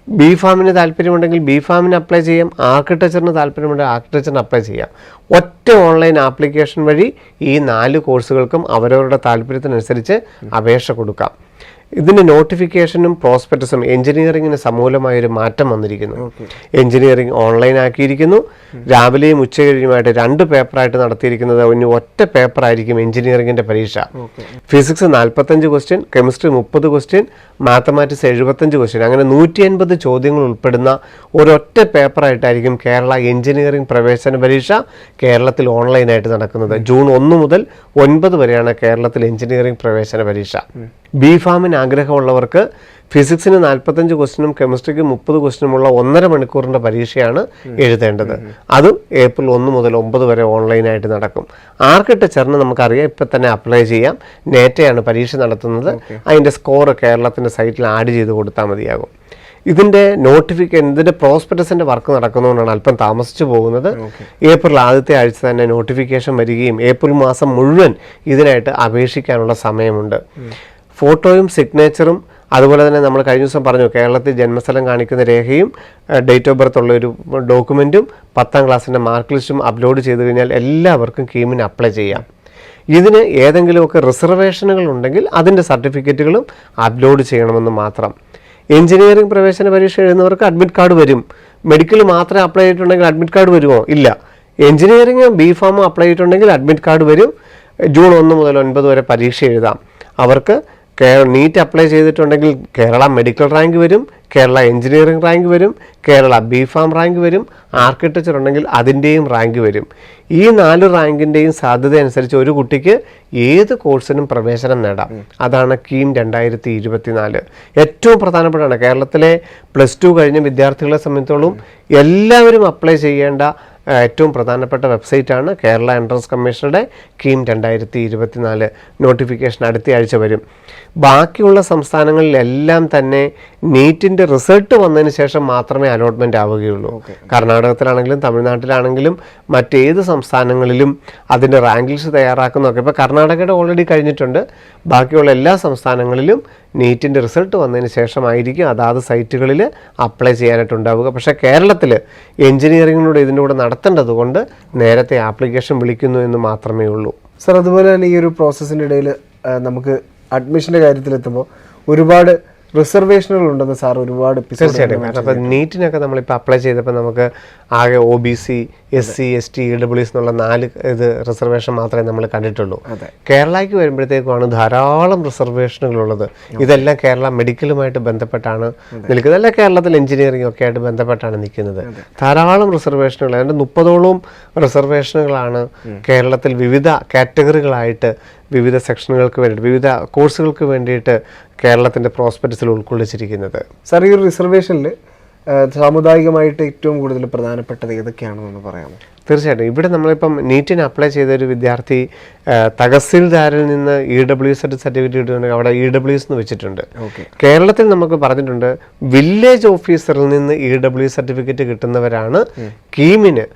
B.Pharm താല്പര്യമുണ്ടെങ്കിൽ B.Pharm അപ്ലൈ ചെയ്യാം, ആർക്കിടെക്ചറിന് താല്പര്യമുണ്ടെങ്കിൽ ആർക്കിടെക്ചറിന് അപ്ലൈ ചെയ്യാം. ഒറ്റ ഓൺലൈൻ ആപ്ലിക്കേഷൻ വഴി ഈ 4 കോഴ്സുകൾക്കും അവരവരുടെ താല്പര്യത്തിനനുസരിച്ച് അപേക്ഷ കൊടുക്കാം. ഇതിന് നോട്ടിഫിക്കേഷനും പ്രോസ്പെക്ടസും എഞ്ചിനീയറിംഗിന് സമൂലമായൊരു മാറ്റം വന്നിരിക്കുന്നു. എഞ്ചിനീയറിംഗ് ഓൺലൈൻ ആക്കിയിരിക്കുന്നു. രാവിലെയും ഉച്ചകഴിഞ്ഞുമായിട്ട് 2 പേപ്പറായിട്ട് നടത്തിയിരിക്കുന്നത് ഇനി ഒറ്റ പേപ്പറായിരിക്കും എഞ്ചിനീയറിംഗിൻ്റെ പരീക്ഷ. Physics 45 question, chemistry 30 question, mathematics 75 question, അങ്ങനെ 150 ചോദ്യങ്ങൾ ഉൾപ്പെടുന്ന ഒരൊറ്റ പേപ്പറായിട്ടായിരിക്കും കേരള എഞ്ചിനീയറിംഗ് പ്രവേശന പരീക്ഷ കേരളത്തിൽ ഓൺലൈനായിട്ട് നടക്കുന്നത്. ജൂൺ 1 മുതൽ 9 വരെയാണ് കേരളത്തിൽ എഞ്ചിനീയറിംഗ് പ്രവേശന പരീക്ഷ. B.Pharm ആഗ്രഹമുള്ളവർക്ക് ഫിസിക്സിന് 45 ക്വസ്റ്റ്യനും കെമിസ്ട്രിക്ക് 30 ക്വസ്റ്റ്യനുമുള്ള 1.5 മണിക്കൂറിൻ്റെ പരീക്ഷയാണ് എഴുതേണ്ടത്. അതും ഏപ്രിൽ 1 മുതൽ 9 വരെ ഓൺലൈനായിട്ട് നടക്കും. ആർക്കിടെക്ചറിന് നമുക്കറിയാം, ഇപ്പം തന്നെ അപ്ലൈ ചെയ്യാം. നേറ്റയാണ് പരീക്ഷ നടത്തുന്നത്. അതിൻ്റെ സ്കോർ കേരളത്തിൻ്റെ സൈറ്റിൽ ആഡ് ചെയ്ത് കൊടുത്താൽ മതിയാകും. ഇതിൻ്റെ ഇതിൻ്റെ പ്രോസ്പെക്ടസിൻ്റെ വർക്ക് നടക്കുന്നതുകൊണ്ടാണ് അല്പം താമസിച്ചു പോകുന്നത്. ഏപ്രിൽ ആദ്യത്തെ ആഴ്ച തന്നെ നോട്ടിഫിക്കേഷൻ വരികയും ഏപ്രിൽ മാസം മുഴുവൻ ഇതിനായിട്ട് അപേക്ഷിക്കാനുള്ള സമയമുണ്ട്. ഫോട്ടോയും സിഗ്നേച്ചറും അതുപോലെ തന്നെ നമ്മൾ കഴിഞ്ഞ ദിവസം പറഞ്ഞു കേരളത്തിൽ ജന്മസ്ഥലം കാണിക്കുന്ന രേഖയും ഡേറ്റ് ഓഫ് ബർത്ത് ഉള്ള ഒരു ഡോക്യുമെൻറ്റും 10ാം ക്ലാസ്സിൻ്റെ മാർക്ക് ലിസ്റ്റും അപ്ലോഡ് ചെയ്ത് കഴിഞ്ഞാൽ എല്ലാവർക്കും കീമിന് അപ്ലൈ ചെയ്യാം. ഇതിന് ഏതെങ്കിലുമൊക്കെ റിസർവേഷനുകൾ ഉണ്ടെങ്കിൽ അതിൻ്റെ സർട്ടിഫിക്കറ്റുകളും അപ്ലോഡ് ചെയ്യണമെന്ന് മാത്രം. എഞ്ചിനീയറിംഗ് പ്രവേശന പരീക്ഷ എഴുതുന്നവർക്ക് അഡ്മിറ്റ് കാർഡ് വരും. മെഡിക്കൽ മാത്രമേ അപ്ലൈ ചെയ്തിട്ടുണ്ടെങ്കിൽ അഡ്മിറ്റ് കാർഡ് വരുമോ? ഇല്ല. എഞ്ചിനീയറിംഗ് B.Pharm അപ്ലൈ ചെയ്തിട്ടുണ്ടെങ്കിൽ അഡ്മിറ്റ് കാർഡ് വരും. ജൂൺ 1 മുതൽ 9 വരെ പരീക്ഷ എഴുതാം. അവർക്ക് നീറ്റ് അപ്ലൈ ചെയ്തിട്ടുണ്ടെങ്കിൽ കേരള മെഡിക്കൽ റാങ്ക് വരും, കേരള എഞ്ചിനീയറിംഗ് റാങ്ക് വരും, കേരള B.Pharm റാങ്ക് വരും, ആർക്കിടെക്ചർ ഉണ്ടെങ്കിൽ അതിൻ്റെയും റാങ്ക് വരും. ഈ 4 റാങ്കിൻ്റെയും സാധ്യത അനുസരിച്ച് ഒരു കുട്ടിക്ക് ഏത് കോഴ്സിനും പ്രവേശനം നേടാം. അതാണ് കീം 2024. ഏറ്റവും പ്രധാനപ്പെട്ടാണ് കേരളത്തിലെ +2 കഴിഞ്ഞ വിദ്യാർത്ഥികളെ സംബന്ധിച്ചോളം എല്ലാവരും അപ്ലൈ ചെയ്യേണ്ട ഏറ്റവും പ്രധാനപ്പെട്ട വെബ്സൈറ്റാണ് കേരള എൻട്രൻസ് കമ്മീഷനുടെ കീം 2024. നോട്ടിഫിക്കേഷൻ അടുത്ത ആഴ്ച വരും. ബാക്കിയുള്ള സംസ്ഥാനങ്ങളിലെല്ലാം തന്നെ നീറ്റിൻ്റെ റിസൾട്ട് വന്നതിന് ശേഷം മാത്രമേ അലോട്ട്മെൻ്റ് ആവുകയുള്ളൂ. കർണാടകത്തിലാണെങ്കിലും തമിഴ്നാട്ടിലാണെങ്കിലും മറ്റേത് സംസ്ഥാനങ്ങളിലും അതിൻ്റെ റാങ്ക് ലിസ്റ്റ് തയ്യാറാക്കുന്നതൊക്കെ ഇപ്പോൾ കർണാടകയുടെ ഓൾറെഡി കഴിഞ്ഞിട്ടുണ്ട്. ബാക്കിയുള്ള എല്ലാ സംസ്ഥാനങ്ങളിലും നീറ്റിൻ്റെ റിസൾട്ട് വന്നതിന് ശേഷമായിരിക്കും അതാത് സൈറ്റുകളിൽ അപ്ലൈ ചെയ്യാനായിട്ടുണ്ടാവുക. പക്ഷേ കേരളത്തിൽ എഞ്ചിനീയറിങ്ങിലൂടെ ഇതിൻ്റെ കൂടെ നടത്തേണ്ടത് കൊണ്ട് നേരത്തെ ആപ്ലിക്കേഷൻ വിളിക്കുന്നു എന്ന് മാത്രമേ ഉള്ളൂ. സർ, അതുപോലെ തന്നെ ഈ ഒരു പ്രോസസ്സിൻ്റെ ഇടയിൽ നമുക്ക് അഡ്മിഷൻ്റെ കാര്യത്തിലെത്തുമ്പോൾ ഒരുപാട് റിസർവേഷനുകൾ ഉണ്ടെന്ന് സാർ ഒരുപാട് തീർച്ചയായിട്ടും. കാരണം അപ്പോൾ നീറ്റിനൊക്കെ നമ്മളിപ്പോൾ അപ്ലൈ ചെയ്തപ്പോൾ നമുക്ക് ആകെ OBC, SC, ST, EWS എന്നുള്ള 4 റിസർവേഷൻ മാത്രമേ നമ്മൾ കണ്ടിട്ടുള്ളൂ. കേരളയ്ക്ക് വരുമ്പോഴത്തേക്കുമാണ് ധാരാളം റിസർവേഷനുകളുള്ളത്. ഇതെല്ലാം കേരള മെഡിക്കലുമായിട്ട് ബന്ധപ്പെട്ടാണ് നിൽക്കുന്നത്. അല്ല, കേരളത്തിൽ എഞ്ചിനീയറിംഗ് ഒക്കെ ആയിട്ട് ബന്ധപ്പെട്ടാണ് നിൽക്കുന്നത്. ധാരാളം റിസർവേഷനുകൾ, അതിൻ്റെ 30ഓളം റിസർവേഷനുകളാണ് കേരളത്തിൽ വിവിധ കാറ്റഗറികളായിട്ട് വിവിധ സെക്ഷനുകൾക്ക് വേണ്ടിയിട്ട് വിവിധ കോഴ്സുകൾക്ക് വേണ്ടിയിട്ട് കേരളത്തിൻ്റെ പ്രോസ്പെക്ടസിൽ ഉൾക്കൊള്ളിച്ചിരിക്കുന്നത്. സാർ, ഈ ഒരു റിസർവേഷനിൽ സാമുദായികമായിട്ട് ഏറ്റവും കൂടുതൽ പ്രധാനപ്പെട്ടത് ഏതൊക്കെയാണെന്ന് പറയാമോ? തീർച്ചയായിട്ടും. ഇവിടെ നമ്മളിപ്പം നീറ്റിന് അപ്ലൈ ചെയ്ത ഒരു വിദ്യാർത്ഥി തഹസിൽദാരിൽ നിന്ന് EWS സർട്ടിഫിക്കറ്റ് കിട്ടുന്നുണ്ടെങ്കിൽ അവിടെ EWS എന്ന് വെച്ചിട്ടുണ്ട്. കേരളത്തിൽ നമുക്ക് പറഞ്ഞിട്ടുണ്ട് വില്ലേജ് ഓഫീസറിൽ നിന്ന് EWS സർട്ടിഫിക്കറ്റ് കിട്ടുന്നവരാണ് കീമിന്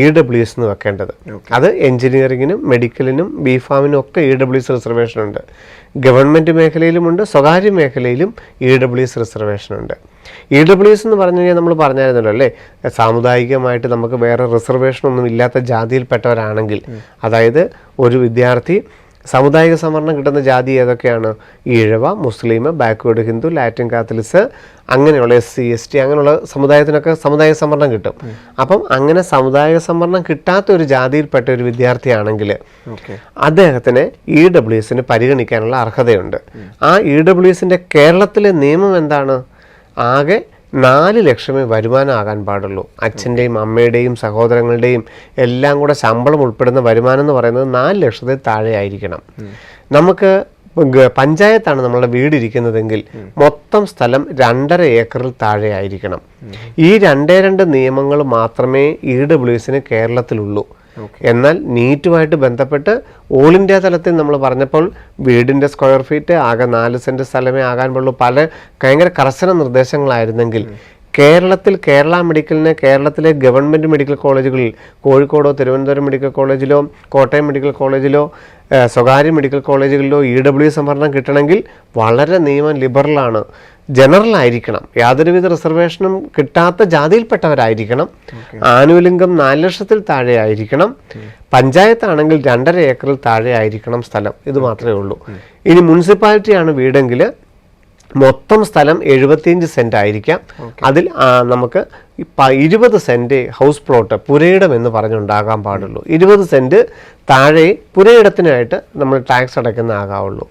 EWS എന്ന് വെക്കേണ്ടത്. അത് എഞ്ചിനീയറിങ്ങിനും മെഡിക്കലിനും B.Pharm ഒക്കെ EWS റിസർവേഷൻ ഉണ്ട്. ഗവൺമെൻറ് മേഖലയിലുമുണ്ട്, സ്വകാര്യ മേഖലയിലും EWS റിസർവേഷൻ ഉണ്ട്. EWS എന്ന് പറഞ്ഞു കഴിഞ്ഞാൽ നമ്മൾ പറഞ്ഞായിരുന്നല്ലോ അല്ലേ, സാമുദായികമായിട്ട് നമുക്ക് വേറെ റിസർവേഷനൊന്നും ഇല്ലാത്ത ജാതിയിൽപ്പെട്ടവരാണെങ്കിൽ, അതായത് ഒരു വിദ്യാർത്ഥി സമുദായിക സംവരണം കിട്ടുന്ന ജാതി ഏതൊക്കെയാണ്? ഈഴവ, മുസ്ലിം, ബാക്ക്വേർഡ് ഹിന്ദു, ലാറ്റിൻ കാത്തലിക്സ്, അങ്ങനെയുള്ള SC, ST അങ്ങനെയുള്ള സമുദായത്തിനൊക്കെ സമുദായ സംവരണം കിട്ടും. അപ്പം അങ്ങനെ സമുദായ സംവരണം കിട്ടാത്ത ഒരു ജാതിയിൽപ്പെട്ട ഒരു വിദ്യാർത്ഥിയാണെങ്കിൽ അദ്ദേഹത്തിന് EWSന് പരിഗണിക്കാനുള്ള അർഹതയുണ്ട്. ആ EWSൻ്റെ കേരളത്തിലെ നിയമം എന്താണ്? ആകെ 4 ലക്ഷമേ വരുമാനമാകാൻ പാടുള്ളൂ. അച്ഛൻ്റെയും അമ്മയുടെയും സഹോദരങ്ങളുടെയും എല്ലാം കൂടെ ശമ്പളം ഉൾപ്പെടുന്ന വരുമാനം എന്ന് പറയുന്നത് 4 ലക്ഷത്തിൽ താഴെ ആയിരിക്കണം. നമുക്ക് പഞ്ചായത്താണ് നമ്മളുടെ വീടിരിക്കുന്നതെങ്കിൽ മൊത്തം സ്ഥലം 2.5 ഏക്കറിൽ താഴെ ആയിരിക്കണം. ഈ 2 നിയമങ്ങൾ മാത്രമേ EWSന് കേരളത്തിലുള്ളൂ. എന്നാൽ നീറ്റുമായിട്ട് ബന്ധപ്പെട്ട് ഓൾ ഇന്ത്യ തലത്തിൽ നമ്മൾ പറഞ്ഞപ്പോൾ വീടിൻ്റെ സ്ക്വയർ ഫീറ്റ് ആകെ 4 സെൻറ്റ് സ്ഥലമേ ആകാൻ പാടുള്ളൂ. ഭയങ്കര കർശന നിർദ്ദേശങ്ങളായിരുന്നെങ്കിൽ കേരളത്തിൽ കേരള മെഡിക്കലിന് കേരളത്തിലെ ഗവൺമെൻറ് മെഡിക്കൽ കോളേജുകളിൽ കോഴിക്കോടോ തിരുവനന്തപുരം മെഡിക്കൽ കോളേജിലോ കോട്ടയം മെഡിക്കൽ കോളേജിലോ സ്വകാര്യ മെഡിക്കൽ കോളേജുകളിലോ EWS സംവരണം കിട്ടണമെങ്കിൽ വളരെ നിയമം ലിബറലാണ്. ജനറൽ ആയിരിക്കണം, യാതൊരുവിധ റിസർവേഷനും കിട്ടാത്ത ജാതിയിൽപ്പെട്ടവരായിരിക്കണം, ആനുലിംഗം 4 ലക്ഷത്തിൽ താഴെ ആയിരിക്കണം, പഞ്ചായത്താണെങ്കിൽ 2.5 ഏക്കറിൽ താഴെ ആയിരിക്കണം സ്ഥലം. ഇത് മാത്രമേ ഉള്ളൂ. ഇനി മുനിസിപ്പാലിറ്റിയാണ് വീടെങ്കിൽ മൊത്തം സ്ഥലം 75 സെന്റ് ആയിരിക്കാം. അതിൽ നമുക്ക് 20 സെന്റ് ഹൗസ് പ്ലോട്ട് പുരയിടം എന്ന് പറഞ്ഞുണ്ടാകാൻ പാടുള്ളൂ. 20 സെന്റ് താഴെ പുരയിടത്തിനായിട്ട് നമ്മൾ ടാക്സ് അടയ്ക്കുന്ന ആകാവുള്ളൂ.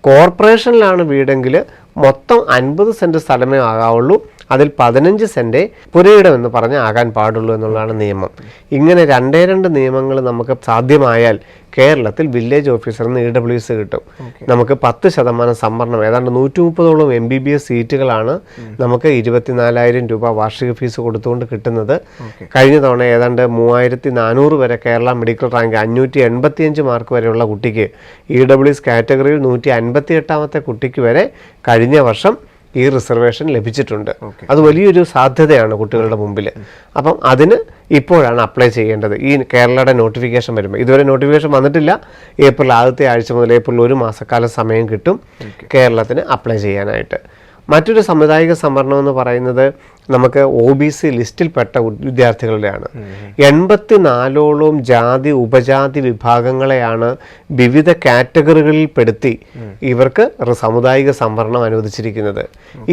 കോർപ്പറേഷനിലാണ് വീടെങ്കിൽ മൊത്തം 50 സെന്റ് സ്ഥലമേ ആകാവുള്ളൂ. അതിൽ 15 സെന്റ് പുരയിടം എന്ന് പറഞ്ഞ് ആകാൻ പാടുള്ളൂ എന്നുള്ളതാണ് നിയമം. ഇങ്ങനെ 2 നിയമങ്ങൾ നമുക്ക് സാധ്യമായാൽ കേരളത്തിൽ വില്ലേജ് ഓഫീസറിൽ നിന്ന് EWS കിട്ടും. നമുക്ക് 10% സംവരണം, ഏതാണ്ട് 130ഓളം MBBS സീറ്റുകളാണ് നമുക്ക് 24,000 രൂപ വാർഷിക ഫീസ് കൊടുത്തുകൊണ്ട് കിട്ടുന്നത്. കഴിഞ്ഞ തവണ ഏതാണ്ട് 3,400 വരെ കേരള മെഡിക്കൽ റാങ്ക് 585 മാർക്ക് വരെയുള്ള കുട്ടിക്ക്, EWS കാറ്റഗറിയിൽ 158ാമത്തെ കുട്ടിക്ക് വരെ കഴിഞ്ഞ വർഷം ഈ റിസർവേഷൻ ലഭിച്ചിട്ടുണ്ട്. അത് വലിയൊരു സാധ്യതയാണ് കുട്ടികളുടെ മുമ്പിൽ. അപ്പം അതിന് ഇപ്പോഴാണ് അപ്ലൈ ചെയ്യേണ്ടത്. ഈ കേരളയുടെ നോട്ടിഫിക്കേഷൻ വരുമ്പോൾ, ഇതുവരെ നോട്ടിഫിക്കേഷൻ വന്നിട്ടില്ല. ഏപ്രിൽ ആദ്യത്തെ ആഴ്ച മുതൽ ഏപ്രിൽ 1 മാസക്കാലം സമയം കിട്ടും കേരളത്തിന് അപ്ലൈ ചെയ്യാനായിട്ട്. മറ്റൊരു സാമുദായിക സംവരണം എന്ന് പറയുന്നത് നമുക്ക് OBC ലിസ്റ്റിൽപ്പെട്ട വിദ്യാർത്ഥികളുടെയാണ്. 84ഓളം ജാതി ഉപജാതി വിഭാഗങ്ങളെയാണ് വിവിധ കാറ്റഗറികളിൽ പെടുത്തി ഇവർക്ക് സാമുദായിക സംവരണം അനുവദിച്ചിരിക്കുന്നത്.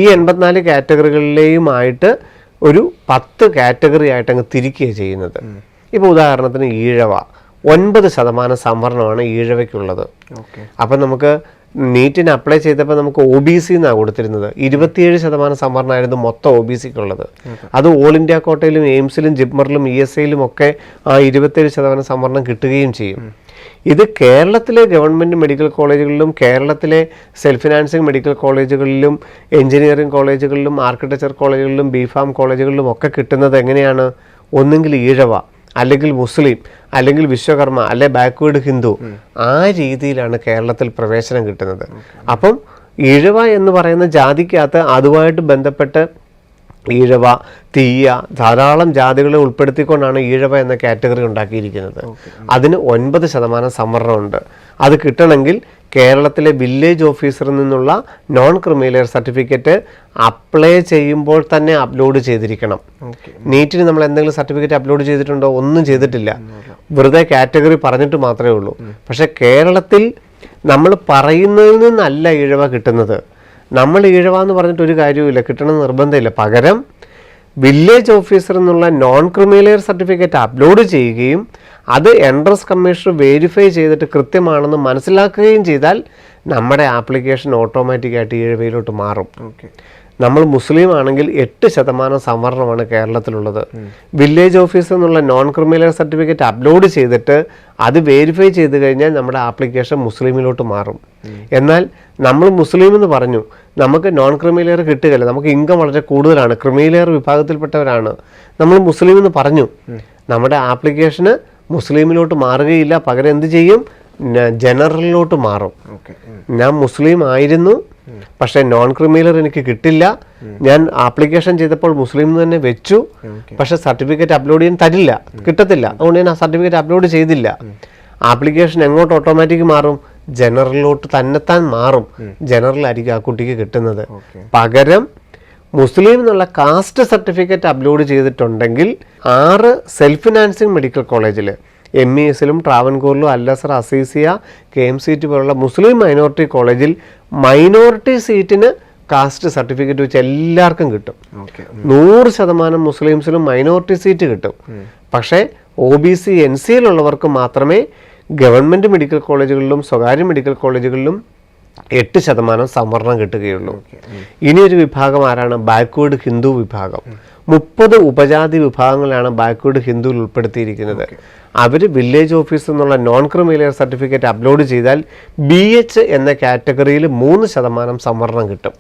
ഈ 84 കാറ്റഗറികളിലെയുമായിട്ട് ഒരു 10 കാറ്റഗറി ആയിട്ട് അങ്ങ് തിരിക്കുകയാണ് ചെയ്യുന്നത്. ഇപ്പോൾ ഉദാഹരണത്തിന് ഈഴവ 9% സംവരണമാണ് ഈഴവയ്ക്കുള്ളത്. അപ്പം നമുക്ക് നീറ്റിന് അപ്ലൈ ചെയ്തപ്പോൾ നമുക്ക് OBC എന്നാണ് കൊടുത്തിരുന്നത്. 27% സംവരണമായിരുന്നു മൊത്തം OBCക്കുള്ളത്. അത് ഓൾ ഇന്ത്യ കോട്ടയിലും എയിംസിലും ജിപ്മറിലും ESIയിലും ഒക്കെ ആ 27% സംവരണം കിട്ടുകയും ചെയ്യും. ഇത് കേരളത്തിലെ ഗവൺമെൻറ് മെഡിക്കൽ കോളേജുകളിലും കേരളത്തിലെ സെൽഫ് ഫിനാൻസിങ് മെഡിക്കൽ കോളേജുകളിലും എഞ്ചിനീയറിംഗ് കോളേജുകളിലും ആർക്കിടെക്ചർ കോളേജുകളിലും BPharm കോളേജുകളിലും ഒക്കെ കിട്ടുന്നത് എങ്ങനെയാണ്? ഒന്നെങ്കിൽ ഈഴവ, അല്ലെങ്കിൽ മുസ്ലിം, അല്ലെങ്കിൽ വിശ്വകർമ്മ, അല്ലെ ബാക്ക്വേർഡ് ഹിന്ദു, ആ രീതിയിലാണ് കേരളത്തിൽ പ്രവേശനം കിട്ടുന്നത്. അപ്പം ഈഴവ എന്ന് പറയുന്ന ജാതിക്കകത്ത് അതുമായിട്ട് ബന്ധപ്പെട്ട് ഈഴവ, തീയ, ധാരാളം ജാതികളെ ഉൾപ്പെടുത്തിക്കൊണ്ടാണ് ഈഴവ എന്ന കാറ്റഗറി ഉണ്ടാക്കിയിരിക്കുന്നത്. അതിന് 9% സംവരണമുണ്ട്. അത് കിട്ടണമെങ്കിൽ കേരളത്തിലെ വില്ലേജ് ഓഫീസറിൽ നിന്നുള്ള നോൺ ക്രിമിലെയർ സർട്ടിഫിക്കറ്റ് അപ്ലൈ ചെയ്യുമ്പോൾ തന്നെ അപ്ലോഡ് ചെയ്തിരിക്കണം. നീറ്റിന് നമ്മൾ എന്തെങ്കിലും സർട്ടിഫിക്കറ്റ് അപ്ലോഡ് ചെയ്തിട്ടുണ്ടോ? ഒന്നും ചെയ്തിട്ടില്ല. വെറുതെ കാറ്റഗറി പറഞ്ഞിട്ട് മാത്രമേ ഉള്ളൂ. പക്ഷെ കേരളത്തിൽ നമ്മൾ പറയുന്നതിൽ നിന്നല്ല ഈഴവ കിട്ടുന്നത്. നമ്മൾ ഈഴവ എന്ന് പറഞ്ഞിട്ട് ഒരു കാര്യവുമില്ല, കിട്ടണമെന്ന് നിർബന്ധമില്ല. പകരം വില്ലേജ് ഓഫീസർ എന്നുള്ള നോൺ ക്രിമിലെയർ സർട്ടിഫിക്കറ്റ് അപ്ലോഡ് ചെയ്യുകയും അത് എൻട്രൻസ് കമ്മീഷണർ വെരിഫൈ ചെയ്തിട്ട് കൃത്യമാണെന്ന് മനസ്സിലാക്കുകയും ചെയ്താൽ നമ്മുടെ ആപ്ലിക്കേഷൻ ഓട്ടോമാറ്റിക്കായിട്ട് ഈഴവയിലോട്ട് മാറും. നമ്മൾ മുസ്ലിം ആണെങ്കിൽ 8% സംവരണമാണ് കേരളത്തിലുള്ളത്. വില്ലേജ് ഓഫീസർ എന്നുള്ള നോൺ ക്രിമിലെയർ സർട്ടിഫിക്കറ്റ് അപ്ലോഡ് ചെയ്തിട്ട് അത് വെരിഫൈ ചെയ്ത് കഴിഞ്ഞാൽ നമ്മുടെ ആപ്ലിക്കേഷൻ മുസ്ലിമിലോട്ട് മാറും. എന്നാൽ നമ്മൾ മുസ്ലിം എന്ന് പറഞ്ഞു, നമുക്ക് നോൺ ക്രിമിലെയർ കിട്ടുകയില്ല, നമുക്ക് ഇൻകം വളരെ കൂടുതലാണ്, ക്രിമിലെയർ വിഭാഗത്തിൽപ്പെട്ടവരാണ്, നമ്മൾ മുസ്ലിം എന്ന് പറഞ്ഞു, നമ്മുടെ ആപ്ലിക്കേഷന് മുസ്ലിമിലോട്ട് മാറുകയില്ല. പകരം എന്ത് ചെയ്യും? ജനറലിലോട്ട് മാറും. ഞാൻ മുസ്ലിം ആയിരുന്നു, പക്ഷെ നോൺ ക്രിമിലെയർ എനിക്ക് കിട്ടില്ല, ഞാൻ ആപ്ലിക്കേഷൻ ചെയ്തപ്പോൾ മുസ്ലിം തന്നെ വെച്ചു, പക്ഷെ സർട്ടിഫിക്കറ്റ് അപ്ലോഡ് ചെയ്യാൻ തരില്ല, കിട്ടത്തില്ല, അതുകൊണ്ട് ഞാൻ ആ സർട്ടിഫിക്കറ്റ് അപ്ലോഡ് ചെയ്തില്ല. ആപ്ലിക്കേഷൻ എങ്ങോട്ട് ഓട്ടോമാറ്റിക് മാറും? ജനറലിലോട്ട് തന്നെത്താൻ മാറും. ജനറലായിരിക്കും ആ കുട്ടിക്ക് കിട്ടുന്നത്. പകരം മുസ്ലിം എന്നുള്ള കാസ്റ്റ് സർട്ടിഫിക്കറ്റ് അപ്ലോഡ് ചെയ്തിട്ടുണ്ടെങ്കിൽ 6 സെൽഫ് ഫിനാൻസിങ് മെഡിക്കൽ കോളേജിൽ MESലും ട്രാവൻകൂറിലും അല്ലസർ, അസീസിയ, KMCT പോലുള്ള മുസ്ലിം മൈനോറിറ്റി കോളേജിൽ മൈനോറിറ്റി സീറ്റിന് കാസ്റ്റ് സർട്ടിഫിക്കറ്റ് വെച്ച് എല്ലാവർക്കും കിട്ടും. 100% മുസ്ലിംസിലും മൈനോറിറ്റി സീറ്റ് കിട്ടും. പക്ഷേ OBC NCയിലുള്ളവർക്ക് മാത്രമേ ഗവൺമെൻറ് മെഡിക്കൽ കോളേജുകളിലും സ്വകാര്യ മെഡിക്കൽ കോളേജുകളിലും 8% സംവരണം കിട്ടുകയുള്ളൂ. ഇനിയൊരു വിഭാഗം ആരാണ്? ബാക്ക്വേർഡ് ഹിന്ദു വിഭാഗം. 30 ഉപജാതി വിഭാഗങ്ങളാണ് ബാക്ക്വേർഡ് ഹിന്ദുവിൽ ഉൾപ്പെടുത്തിയിരിക്കുന്നത്. അവർ വില്ലേജ് ഓഫീസിൽ നിന്നുള്ള നോൺ ക്രിമിലെയർ സർട്ടിഫിക്കറ്റ് അപ്ലോഡ് ചെയ്താൽ BH എന്ന കാറ്റഗറിയിൽ 3% സംവരണം കിട്ടും.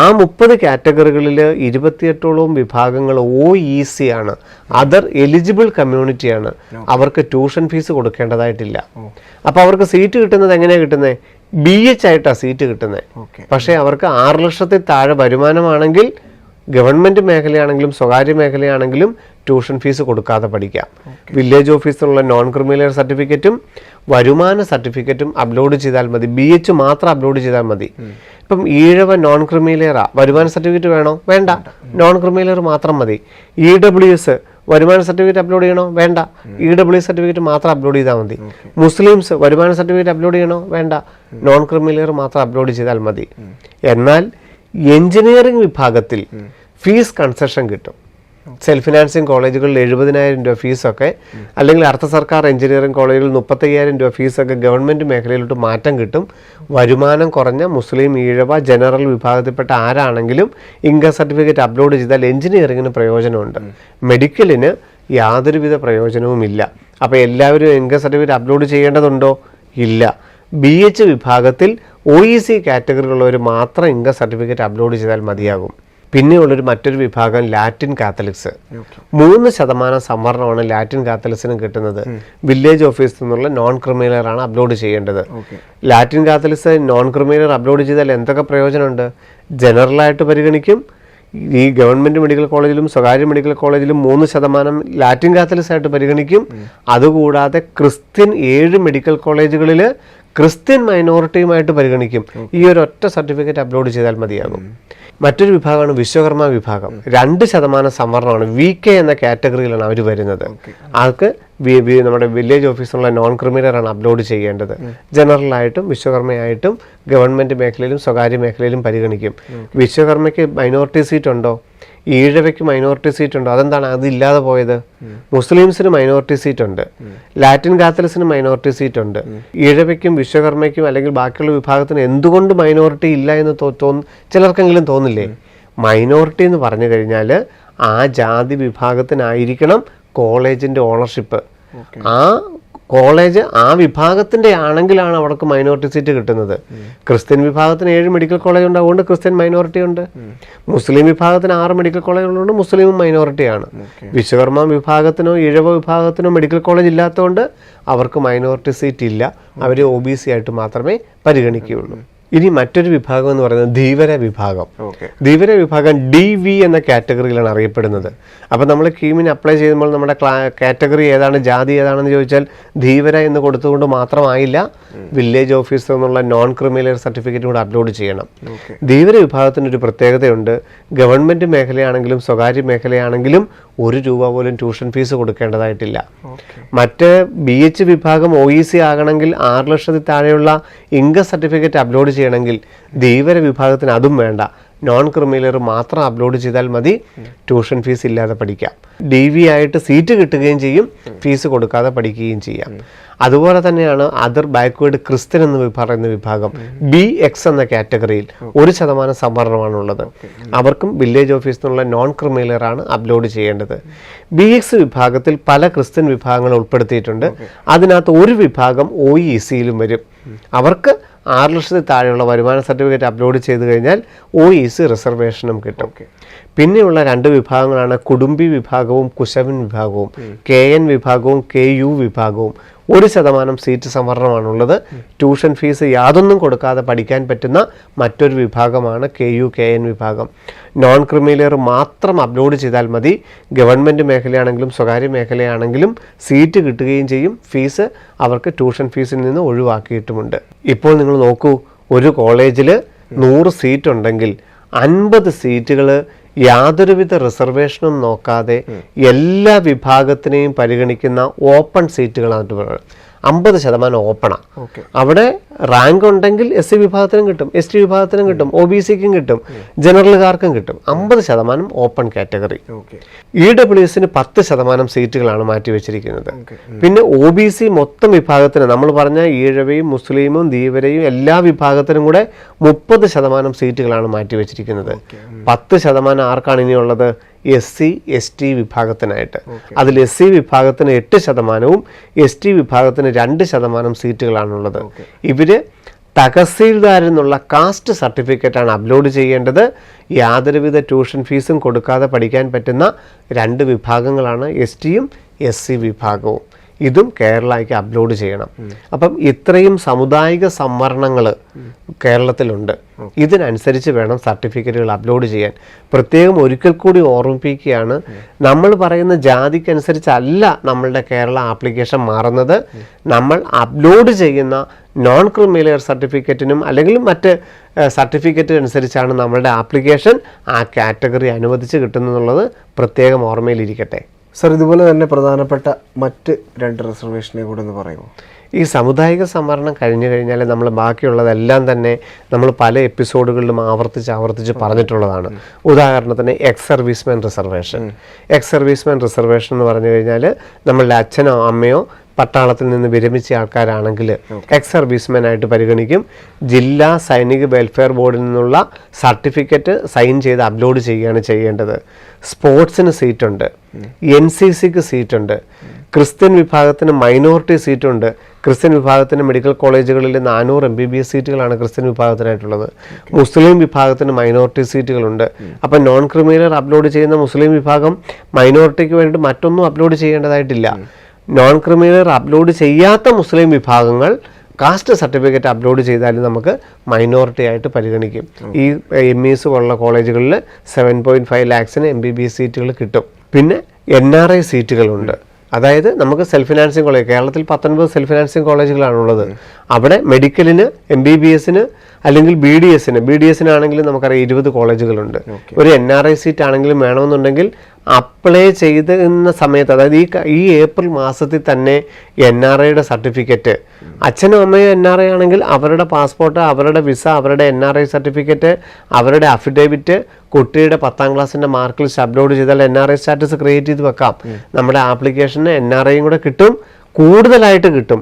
ആ 30 കാറ്റഗറികളിൽ 28ഓളം വിഭാഗങ്ങൾ OEC ആണ്, അതർ എലിജിബിൾ കമ്മ്യൂണിറ്റിയാണ്. അവർക്ക് ട്യൂഷൻ ഫീസ് കൊടുക്കേണ്ടതായിട്ടില്ല. അപ്പോൾ അവർക്ക് സീറ്റ് കിട്ടുന്നത് എങ്ങനെയാണ് കിട്ടുന്നത്? BH ആയിട്ടാണ് സീറ്റ് കിട്ടുന്നത്. പക്ഷേ അവർക്ക് 6 ലക്ഷത്തിൽ താഴെ വരുമാനമാണെങ്കിൽ ഗവൺമെൻറ് മേഖലയാണെങ്കിലും സ്വകാര്യ മേഖലയാണെങ്കിലും ട്യൂഷൻ ഫീസ് കൊടുക്കാതെ പഠിക്കാം. വില്ലേജ് ഓഫീസിലുള്ള നോൺ ക്രിമിനൽ സർട്ടിഫിക്കറ്റും വരുമാന സർട്ടിഫിക്കറ്റും അപ്ലോഡ് ചെയ്താൽ മതി. BH മാത്രം അപ്ലോഡ് ചെയ്താൽ മതി. ഇപ്പം ഈഴവ നോൺ ക്രിമിനലാ, വരുമാന സർട്ടിഫിക്കറ്റ് വേണോ? വേണ്ട, നോൺ ക്രിമിനൽ മാത്രം മതി. EWS വരുമാന സർട്ടിഫിക്കറ്റ് അപ്ലോഡ് ചെയ്യണോ? വേണ്ട, EWS സർട്ടിഫിക്കറ്റ് മാത്രം അപ്ലോഡ് ചെയ്താൽ മതി. മുസ്ലിംസ് വരുമാന സർട്ടിഫിക്കറ്റ് അപ്ലോഡ് ചെയ്യണോ? വേണ്ട, നോൺ ക്രിമിനൽ മാത്രം അപ്ലോഡ് ചെയ്താൽ മതി. എന്നാൽ എഞ്ചിനീയറിംഗ് വിഭാഗത്തിൽ ഫീസ് കൺസെഷൻ കിട്ടും. സെൽഫ് ഫിനാൻസിങ് കോളേജുകളിൽ 70,000 രൂപ ഫീസൊക്കെ, അല്ലെങ്കിൽ അർദ്ധ സർക്കാർ എഞ്ചിനീയറിംഗ് കോളേജുകളിൽ 35,000 രൂപ ഫീസൊക്കെ ഗവൺമെൻറ് മേഖലയിലോട്ട് മാറ്റം കിട്ടും. വരുമാനം കുറഞ്ഞ മുസ്ലിം, ഈഴവ, ജനറൽ വിഭാഗത്തിൽപ്പെട്ട ആരാണെങ്കിലും ഇൻകം സർട്ടിഫിക്കറ്റ് അപ്ലോഡ് ചെയ്താൽ എഞ്ചിനീയറിങ്ങിന് പ്രയോജനമുണ്ട്. മെഡിക്കലിന് യാതൊരുവിധ പ്രയോജനവുമില്ല. അപ്പോൾ എല്ലാവരും ഇൻകം സർട്ടിഫിക്കറ്റ് അപ്ലോഡ് ചെയ്യേണ്ടതുണ്ടോ? ഇല്ല. BH വിഭാഗത്തിൽ OEC കാറ്റഗറിയിലുള്ളവർ മാത്രം ഇൻകം സർട്ടിഫിക്കറ്റ് അപ്ലോഡ് ചെയ്താൽ മതിയാകും. പിന്നെയുള്ളൊരു മറ്റൊരു വിഭാഗം ലാറ്റിൻ കാത്തലിക്സ്. 3% സംവരണമാണ് ലാറ്റിൻ കാത്തലിക്സിനും കിട്ടുന്നത്. വില്ലേജ് ഓഫീസിൽ നിന്നുള്ള നോൺ ക്രിമിനലാണ് അപ്ലോഡ് ചെയ്യേണ്ടത്. Latin Catholics non criminal upload ചെയ്താൽ എന്തൊക്കെ പ്രയോജനമുണ്ട്? ജനറലായിട്ട് പരിഗണിക്കും. ഈ ഗവൺമെൻറ് മെഡിക്കൽ കോളേജിലും സ്വകാര്യ മെഡിക്കൽ കോളേജിലും 3% ലാറ്റിൻ കാത്തലിക്സ് ആയിട്ട് പരിഗണിക്കും. അതുകൂടാതെ ക്രിസ്ത്യൻ 7 മെഡിക്കൽ കോളേജുകളിൽ ക്രിസ്ത്യൻ മൈനോറിറ്റിയുമായിട്ട് പരിഗണിക്കും. ഈ ഒരു ഒറ്റ സർട്ടിഫിക്കറ്റ് അപ്ലോഡ് ചെയ്താൽ മതിയാകും. മറ്റൊരു വിഭാഗമാണ് വിശ്വകർമ്മ വിഭാഗം. 2% സംവരണമാണ്. VK എന്ന കാറ്റഗറിയിലാണ് അവർ വരുന്നത്. അവർക്ക് നമ്മുടെ വില്ലേജ് ഓഫീസിലുള്ള നോൺ ക്രിമിനലാണ് അപ്ലോഡ് ചെയ്യേണ്ടത്. ജനറലായിട്ടും വിശ്വകർമ്മയായിട്ടും ഗവൺമെൻറ് മേഖലയിലും സ്വകാര്യ മേഖലയിലും പരിഗണിക്കും. വിശ്വകർമ്മയ്ക്ക് മൈനോറിറ്റി സീറ്റ് ഉണ്ടോ? ഈഴവയ്ക്ക് മൈനോറിറ്റി സീറ്റ് ഉണ്ടോ? അതെന്താണ് അതില്ലാതെ പോയത്? മുസ്ലിംസിന് മൈനോറിറ്റി സീറ്റ് ഉണ്ട്, ലാറ്റിൻ കാത്തലിക്സിന് മൈനോറിറ്റി സീറ്റ് ഉണ്ട്. ഈഴവയ്ക്കും വിശ്വകർമ്മയ്ക്കും അല്ലെങ്കിൽ ബാക്കിയുള്ള വിഭാഗത്തിന് എന്തുകൊണ്ട് മൈനോറിറ്റി ഇല്ല എന്ന് ചിലർക്കെങ്കിലും തോന്നില്ലേ? മൈനോറിറ്റി എന്ന് പറഞ്ഞു കഴിഞ്ഞാൽ ആ ജാതി വിഭാഗത്തിനായിരിക്കണം കോളേജിൻ്റെ ഓണർഷിപ്പ്. ആ കോളേജ് ആ വിഭാഗത്തിൻ്റെ ആണെങ്കിലാണ് അവർക്ക് മൈനോറിറ്റി സീറ്റ് കിട്ടുന്നത്. ക്രിസ്ത്യൻ വിഭാഗത്തിന് 7 മെഡിക്കൽ കോളേജ് ഉണ്ട്, അതുകൊണ്ട് ക്രിസ്ത്യൻ മൈനോറിറ്റി ഉണ്ട്. മുസ്ലിം വിഭാഗത്തിന് 6 മെഡിക്കൽ കോളേജുള്ളതുകൊണ്ട് മുസ്ലിമും മൈനോറിറ്റിയാണ്. വിശ്വകർമ്മ വിഭാഗത്തിനോ ഈഴവ വിഭാഗത്തിനോ മെഡിക്കൽ കോളേജ് ഇല്ലാത്തതുകൊണ്ട് അവർക്ക് മൈനോറിറ്റി സീറ്റ് ഇല്ല. അവർ OBC ആയിട്ട് മാത്രമേ പരിഗണിക്കുകയുള്ളൂ. ഇനി മറ്റൊരു വിഭാഗം എന്ന് പറയുന്നത് ധീവര വിഭാഗം. ധീവര വിഭാഗം DV എന്ന കാറ്റഗറിയിലാണ് അറിയപ്പെടുന്നത്. അപ്പോൾ നമ്മൾ കീമിന് അപ്ലൈ ചെയ്യുമ്പോൾ നമ്മുടെ കാറ്റഗറി ഏതാണ്, ജാതി ഏതാണെന്ന് ചോദിച്ചാൽ ധീവര എന്ന് കൊടുത്തുകൊണ്ട് മാത്രമായില്ല, വില്ലേജ് ഓഫീസിൽ നിന്നുള്ള നോൺ ക്രിമിനൽ സർട്ടിഫിക്കറ്റ് കൂടെ അപ്ലോഡ് ചെയ്യണം. ധീവര വിഭാഗത്തിനൊരു പ്രത്യേകതയുണ്ട്. ഗവൺമെൻറ് മേഖലയാണെങ്കിലും സ്വകാര്യ മേഖലയാണെങ്കിലും 1 രൂപ പോലും ട്യൂഷൻ ഫീസ് കൊടുക്കേണ്ടതായിട്ടില്ല. മറ്റ് BH വിഭാഗം OEC ആകണമെങ്കിൽ 6 ലക്ഷത്തിൽ താഴെയുള്ള ഇൻകം സർട്ടിഫിക്കറ്റ് അപ്ലോഡ് ചെയ്യണമെങ്കിൽ ധീവര വിഭാഗത്തിന് അതും വേണ്ട. നോൺ ക്രിമിനൽ മാത്രം അപ്ലോഡ് ചെയ്താൽ മതി. ട്യൂഷൻ ഫീസ് ഇല്ലാതെ പഠിക്കാം. DV ആയിട്ട് സീറ്റ് കിട്ടുകയും ചെയ്യും, ഫീസ് കൊടുക്കാതെ പഠിക്കുകയും ചെയ്യാം. അതുപോലെ തന്നെയാണ് അതർ ബാക്ക്വേർഡ് ക്രിസ്ത്യൻ എന്ന് പറയുന്ന വിഭാഗം. BX എന്ന കാറ്റഗറിയിൽ 1% സംവരണമാണുള്ളത്. അവർക്കും വില്ലേജ് ഓഫീസിൽ നിന്നുള്ള നോൺ ക്രിമിനലാണ് അപ്ലോഡ് ചെയ്യേണ്ടത്. BX വിഭാഗത്തിൽ പല ക്രിസ്ത്യൻ വിഭാഗങ്ങൾ ഉൾപ്പെടുത്തിയിട്ടുണ്ട്. അതിനകത്ത് ഒരു വിഭാഗം OEC-യിലും വരും. അവർക്ക് 6 ലക്ഷത്തിൽ താഴെയുള്ള വരുമാന സർട്ടിഫിക്കറ്റ് അപ്ലോഡ് ചെയ്ത് കഴിഞ്ഞാൽ OEC റിസർവേഷനും കിട്ടും. പിന്നെയുള്ള 2 വിഭാഗങ്ങളാണ് കുടുംബി വിഭാഗവും കുശവൻ വിഭാഗവും. KN വിഭാഗവും KU വിഭാഗവും. 1% സീറ്റ് സംവരണമാണുള്ളത്. ട്യൂഷൻ ഫീസ് യാതൊന്നും കൊടുക്കാതെ പഠിക്കാൻ പറ്റുന്ന മറ്റൊരു വിഭാഗമാണ് KU KN വിഭാഗം. നോൺ ക്രിമിനൽ മാത്രം അപ്ലോഡ് ചെയ്താൽ മതി. ഗവൺമെൻറ് മേഖലയാണെങ്കിലും സ്വകാര്യ മേഖലയാണെങ്കിലും സീറ്റ് കിട്ടുകയും ചെയ്യും. ഫീസ് അവർക്ക് ട്യൂഷൻ ഫീസിൽ നിന്ന് ഒഴിവാക്കിയിട്ടുമുണ്ട്. ഇപ്പോൾ നിങ്ങൾ നോക്കൂ, ഒരു കോളേജിൽ 100 സീറ്റ് ഉണ്ടെങ്കിൽ 50 സീറ്റുകൾ യാതൊരുവിധ റിസർവേഷനും നോക്കാതെ എല്ലാ വിഭാഗത്തിനെയും പരിഗണിക്കുന്ന ഓപ്പൺ സീറ്റുകളാണ് പറയുന്നത്. 50% ഓപ്പണാണ്. അവിടെ റാങ്ക് ഉണ്ടെങ്കിൽ SC വിഭാഗത്തിനും കിട്ടും, ST വിഭാഗത്തിനും കിട്ടും, OBC-ക്കും കിട്ടും, ജനറലുകാർക്കും കിട്ടും. 50% ഓപ്പൺ കാറ്റഗറി. EWS-ന് 10% സീറ്റുകളാണ് മാറ്റിവെച്ചിരിക്കുന്നത്. പിന്നെ OBC മൊത്തം വിഭാഗത്തിന് നമ്മൾ പറഞ്ഞ ഈഴവയും മുസ്ലിമും ധീവരയും എല്ലാ വിഭാഗത്തിനും കൂടെ 30% സീറ്റുകളാണ് മാറ്റിവെച്ചിരിക്കുന്നത്. 10% ആർക്കാണ് ഇനിയുള്ളത്? SC ST വിഭാഗത്തിനായിട്ട്. അതിൽ SC വിഭാഗത്തിന് 8%, ST വിഭാഗത്തിന് 2% സീറ്റുകളാണുള്ളത്. ഇവര് തഹസീൽദാരിൽ നിന്നുള്ള കാസ്റ്റ് സർട്ടിഫിക്കറ്റാണ് അപ്ലോഡ് ചെയ്യേണ്ടത്. യാതൊരുവിധ ട്യൂഷൻ ഫീസും കൊടുക്കാതെ പഠിക്കാൻ പറ്റുന്ന 2 വിഭാഗങ്ങളാണ് STയും SC വിഭാഗവും. ഇതും കേരളയ്ക്ക് അപ്ലോഡ് ചെയ്യണം. അപ്പം ഇത്രയും സാമുദായിക സംവരണങ്ങൾ കേരളത്തിലുണ്ട്. ഇതിനനുസരിച്ച് വേണം സർട്ടിഫിക്കറ്റുകൾ അപ്ലോഡ് ചെയ്യാൻ. പ്രത്യേകം ഒരിക്കൽ കൂടി ഓർമ്മിപ്പിക്കുകയാണ്, നമ്മൾ പറയുന്ന ജാതിക്കനുസരിച്ചല്ല നമ്മളുടെ കേരള ആപ്ലിക്കേഷൻ മാറുന്നത്. നമ്മൾ അപ്ലോഡ് ചെയ്യുന്ന നോൺ ക്രിമി ലെയർ സർട്ടിഫിക്കറ്റിനും അല്ലെങ്കിൽ മറ്റ് സർട്ടിഫിക്കറ്റ് അനുസരിച്ചാണ് നമ്മളുടെ ആപ്ലിക്കേഷൻ ആ കാറ്റഗറി അനുവദിച്ച് കിട്ടുന്നുള്ളത് പ്രത്യേകം ഓർമ്മയിലിരിക്കട്ടെ. സർ, ഇതുപോലെ തന്നെ പ്രധാനപ്പെട്ട മറ്റ് 2 റിസർവേഷനെ കൂടെ ഒന്ന് പറയുമോ? ഈ സാമുദായിക സംവരണം കഴിഞ്ഞു കഴിഞ്ഞാൽ നമ്മൾ ബാക്കിയുള്ളതെല്ലാം തന്നെ നമ്മൾ പല എപ്പിസോഡുകളിലും ആവർത്തിച്ച് പറഞ്ഞിട്ടുള്ളതാണ്. ഉദാഹരണത്തിന് ex serviceman reservation. Ex serviceman reservation എന്ന് പറഞ്ഞു കഴിഞ്ഞാൽ നമ്മളുടെ അച്ഛനോ അമ്മയോ പട്ടാളത്തിൽ നിന്ന് വിരമിച്ച ആൾക്കാരാണെങ്കിൽ എക്സ് സർവീസ്മാൻ ആയിട്ട് പരിഗണിക്കും. ജില്ലാ സൈനിക വെൽഫെയർ ബോർഡിൽ നിന്നുള്ള സർട്ടിഫിക്കറ്റ് സൈൻ ചെയ്ത് അപ്ലോഡ് ചെയ്യുകയാണ് ചെയ്യേണ്ടത്. സ്പോർട്സിന് സീറ്റുണ്ട്, NCCക്ക് സീറ്റുണ്ട്, ക്രിസ്ത്യൻ വിഭാഗത്തിന് മൈനോറിറ്റി സീറ്റുണ്ട്. ക്രിസ്ത്യൻ വിഭാഗത്തിന് മെഡിക്കൽ കോളേജുകളിൽ 400 MBBS സീറ്റുകളാണ് ക്രിസ്ത്യൻ വിഭാഗത്തിനായിട്ടുള്ളത്. മുസ്ലിം വിഭാഗത്തിന് മൈനോറിറ്റി സീറ്റുകളുണ്ട്. അപ്പം നോൺ ക്രിമിനൽ അപ്ലോഡ് ചെയ്യുന്ന മുസ്ലിം വിഭാഗം മൈനോറിറ്റിക്ക് വേണ്ടി മറ്റൊന്നും അപ്ലോഡ് ചെയ്യേണ്ടതായിട്ടില്ല. നോൺ ക്രിമിനൽ അപ്ലോഡ് ചെയ്യാത്ത മുസ്ലിം വിഭാഗങ്ങൾ കാസ്റ്റ് സർട്ടിഫിക്കറ്റ് അപ്ലോഡ് ചെയ്താലും നമുക്ക് മൈനോറിറ്റി ആയിട്ട് പരിഗണിക്കും. ഈ MES പോലുള്ള കോളേജുകളിൽ 7.5 lakhs MBBS സീറ്റുകൾ കിട്ടും. പിന്നെ NRI സീറ്റുകളുണ്ട്. അതായത് നമുക്ക് സെൽഫ് ഫിനാൻസിങ് കോളേജ്, കേരളത്തിൽ 19 സെൽഫ് ഫിനാൻസിങ് കോളേജുകളാണുള്ളത്. അവിടെ മെഡിക്കലിന്, MBBSന് അല്ലെങ്കിൽ BDSനാണെങ്കിലും നമുക്കറിയാം 20 കോളേജുകളുണ്ട്. ഒരു NRI സീറ്റ് ആണെങ്കിലും വേണമെന്നുണ്ടെങ്കിൽ അപ്ലൈ ചെയ്യുന്ന സമയത്ത്, അതായത് ഈ ഏപ്രിൽ മാസത്തിൽ തന്നെ NRIയുടെ സർട്ടിഫിക്കറ്റ്, അച്ഛനും അമ്മയും NRI ആണെങ്കിൽ അവരുടെ പാസ്പോർട്ട്, അവരുടെ വിസ, അവരുടെ NRI സർട്ടിഫിക്കറ്റ്, അവരുടെ അഫിഡേവിറ്റ്, കുട്ടിയുടെ 10ാം ക്ലാസ്സിൻ്റെ മാർക്ക് ലിസ്റ്റ് അപ്ലോഡ് ചെയ്താൽ NRI സ്റ്റാറ്റസ് ക്രിയേറ്റ് ചെയ്ത് വെക്കാം. നമ്മുടെ ആപ്ലിക്കേഷന് NRIയും കൂടെ കിട്ടും, കൂടുതലായിട്ട് കിട്ടും.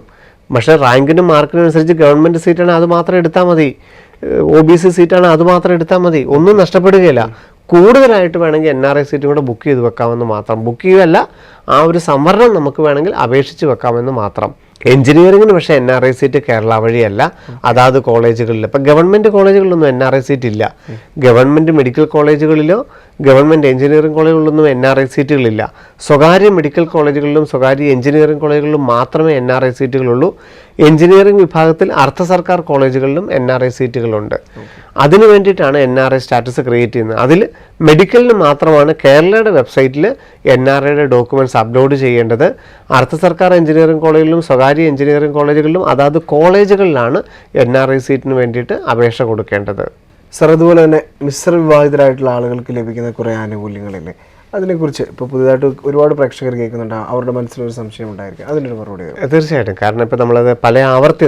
പക്ഷേ റാങ്കിനും മാർക്കിനും അനുസരിച്ച് ഗവൺമെൻറ് സീറ്റാണ്, അത് മാത്രം എടുത്താൽ മതി. OBC സീറ്റാണ്, അത് മാത്രം എടുത്താൽ മതി. ഒന്നും നഷ്ടപ്പെടുകയില്ല. കൂടുതലായിട്ട് വേണമെങ്കിൽ NRI സീറ്റും കൂടെ ബുക്ക് ചെയ്ത് വെക്കാമെന്ന് മാത്രം. ബുക്ക് ചെയ്യുകയല്ല, ആ ഒരു സംവരണം നമുക്ക് വേണമെങ്കിൽ അപേക്ഷിച്ച് വെക്കാമെന്ന് മാത്രം. എഞ്ചിനീയറിംഗിന് പക്ഷേ NRI സീറ്റ് കേരള വഴിയല്ല, അതാത് കോളേജുകളിൽ. ഇപ്പം ഗവൺമെൻറ് കോളേജുകളിലൊന്നും NRI സീറ്റ് ഇല്ല. ഗവൺമെൻറ് മെഡിക്കൽ കോളേജുകളിലോ ഗവൺമെൻറ് എഞ്ചിനീയറിംഗ് കോളേജുകളിലൊന്നും NRI സീറ്റുകളില്ല. സ്വകാര്യ മെഡിക്കൽ കോളേജുകളിലും സ്വകാര്യ എഞ്ചിനീയറിംഗ് കോളേജുകളിലും മാത്രമേ NRI സീറ്റുകളുള്ളൂ. എഞ്ചിനീയറിംഗ് വിഭാഗത്തിൽ അർദ്ധ സർക്കാർ കോളേജുകളിലും NRI സീറ്റുകളുണ്ട്. അതിനു വേണ്ടിയിട്ടാണ് NRI സ്റ്റാറ്റസ് ക്രിയേറ്റ് ചെയ്യുന്നത്. അതിൽ മെഡിക്കലിന് മാത്രമാണ് കേരളയുടെ വെബ്സൈറ്റിൽ NRIയുടെ ഡോക്യുമെൻറ്റ്സ് അപ്ലോഡ് ചെയ്യേണ്ടത്. അർദ്ധ സർക്കാർ എഞ്ചിനീയറിംഗ് കോളേജിലും സ്വകാര്യ എഞ്ചിനീയറിംഗ് കോളേജുകളിലും അതാത് കോളേജുകളിലാണ് NRI സീറ്റിന് വേണ്ടിയിട്ട് അപേക്ഷ കൊടുക്കേണ്ടത്. സർ, അതുപോലെ തന്നെ മിശ്ര വിവാഹിതരായിട്ടുള്ള ആളുകൾക്ക് ലഭിക്കുന്ന കുറേ ആനുകൂല്യങ്ങളില്ലേ, അതിനെക്കുറിച്ച് ഇപ്പോൾ പുതുതായിട്ട് ഒരുപാട് പ്രേക്ഷകർ കേൾക്കുന്നുണ്ട്, അവരുടെ മനസ്സിലൊരു സംശയം ഉണ്ടായിരിക്കും, അതിനൊരു മറുപടി. തീർച്ചയായിട്ടും. കാരണം ഇപ്പോൾ നമ്മളത്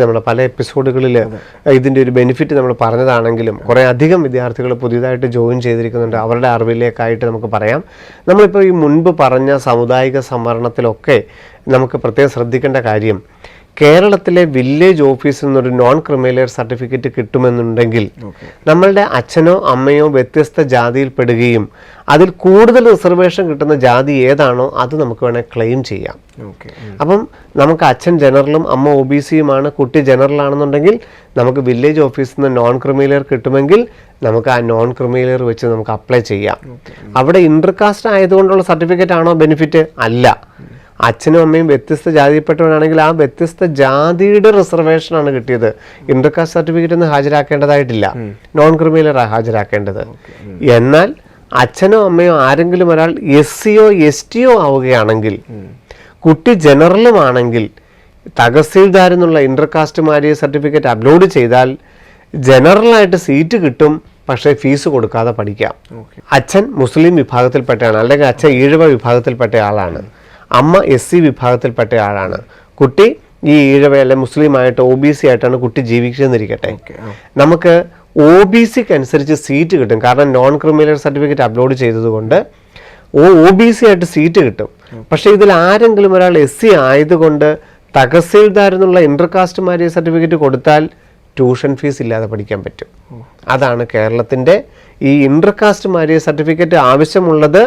നമ്മുടെ പല എപ്പിസോഡുകളിൽ ഇതിൻ്റെ ഒരു ബെനിഫിറ്റ് നമ്മൾ പറഞ്ഞതാണെങ്കിലും കുറേ അധികം വിദ്യാർത്ഥികൾ പുതിയതായിട്ട് ജോയിൻ ചെയ്തിരിക്കുന്നുണ്ട്. അവരുടെ അറിവിലേക്കായിട്ട് നമുക്ക് പറയാം. നമ്മളിപ്പോൾ ഈ മുൻപ് പറഞ്ഞ സാമുദായിക സംവരണത്തിലൊക്കെ നമുക്ക് പ്രത്യേകം ശ്രദ്ധിക്കേണ്ട കാര്യം, കേരളത്തിലെ വില്ലേജ് ഓഫീസിൽ നിന്നൊരു നോൺ ക്രിമിലെയർ സർട്ടിഫിക്കറ്റ് കിട്ടുമെന്നുണ്ടെങ്കിൽ നമ്മളുടെ അച്ഛനോ അമ്മയോ വ്യത്യസ്ത ജാതിയിൽപ്പെടുകയും അതിൽ കൂടുതൽ റിസർവേഷൻ കിട്ടുന്ന ജാതി ഏതാണോ അത് നമുക്ക് വേണമെങ്കിൽ ക്ലെയിം ചെയ്യാം. അപ്പം നമുക്ക് അച്ഛൻ ജനറലും അമ്മ OBCയുമാണ്, കുട്ടി ജനറൽ ആണെന്നുണ്ടെങ്കിൽ നമുക്ക് വില്ലേജ് ഓഫീസിൽ നിന്ന് നോൺ ക്രിമിലെയർ കിട്ടുമെങ്കിൽ നമുക്ക് ആ നോൺ ക്രിമിലെയർ വെച്ച് നമുക്ക് അപ്ലൈ ചെയ്യാം. അവിടെ ഇന്റർകാസ്റ്റ് ആയതുകൊണ്ടുള്ള സർട്ടിഫിക്കറ്റ് ആണോ ബെനിഫിറ്റ്? അല്ല. അച്ഛനും അമ്മയും വ്യത്യസ്ത ജാതിയിൽപ്പെട്ടവരാണെങ്കിൽ ആ വ്യത്യസ്ത ജാതിയുടെ റിസർവേഷനാണ് കിട്ടിയത്. ഇന്റർകാസ്റ്റ് സർട്ടിഫിക്കറ്റ് ഒന്നും ഹാജരാക്കേണ്ടതായിട്ടില്ല, നോൺ ക്രിമിലെയർ ഹാജരാക്കേണ്ടത്. എന്നാൽ അച്ഛനോ അമ്മയോ ആരെങ്കിലും ഒരാൾ SCയോ STയോ ആവുകയാണെങ്കിൽ, കുട്ടി ജനറലുമാണെങ്കിൽ, തഹസീൽദാരെന്നുള്ള ഇന്റർകാസ്റ്റ് മാരേജ് സർട്ടിഫിക്കറ്റ് അപ്ലോഡ് ചെയ്താൽ ജനറലായിട്ട് സീറ്റ് കിട്ടും, പക്ഷേ ഫീസ് കൊടുക്കാതെ പഠിക്കാം. അച്ഛൻ മുസ്ലിം വിഭാഗത്തിൽപ്പെട്ടയാണ്, അല്ലെങ്കിൽ അച്ഛൻ ഈഴവ വിഭാഗത്തിൽപ്പെട്ട ആളാണ്, അമ്മ SC വിഭാഗത്തിൽപ്പെട്ട ആളാണ്, കുട്ടി ഈ ഈഴവ അല്ലെ മുസ്ലിമായിട്ട് OBC ആയിട്ടാണ് കുട്ടി ജീവിക്കുന്നതിരിക്കട്ടെ, നമുക്ക് OBCക്ക് അനുസരിച്ച് സീറ്റ് കിട്ടും. കാരണം നോൺ ക്രിമിലെയർ സർട്ടിഫിക്കറ്റ് അപ്ലോഡ് ചെയ്തതുകൊണ്ട് OBC ആയിട്ട് സീറ്റ് കിട്ടും. പക്ഷേ ഇതിൽ ആരെങ്കിലും ഒരാൾ SC ആയതുകൊണ്ട് തഹസീൽദാരെന്നുള്ള ഇന്റർകാസ്റ്റ് മാരേജ് സർട്ടിഫിക്കറ്റ് കൊടുത്താൽ ട്യൂഷൻ ഫീസ് ഇല്ലാതെ പഠിക്കാൻ പറ്റും. അതാണ് കേരളത്തിൻ്റെ ഈ ഇന്റർകാസ്റ്റ് മാരേജ് സർട്ടിഫിക്കറ്റ് ആവശ്യമുള്ളത്.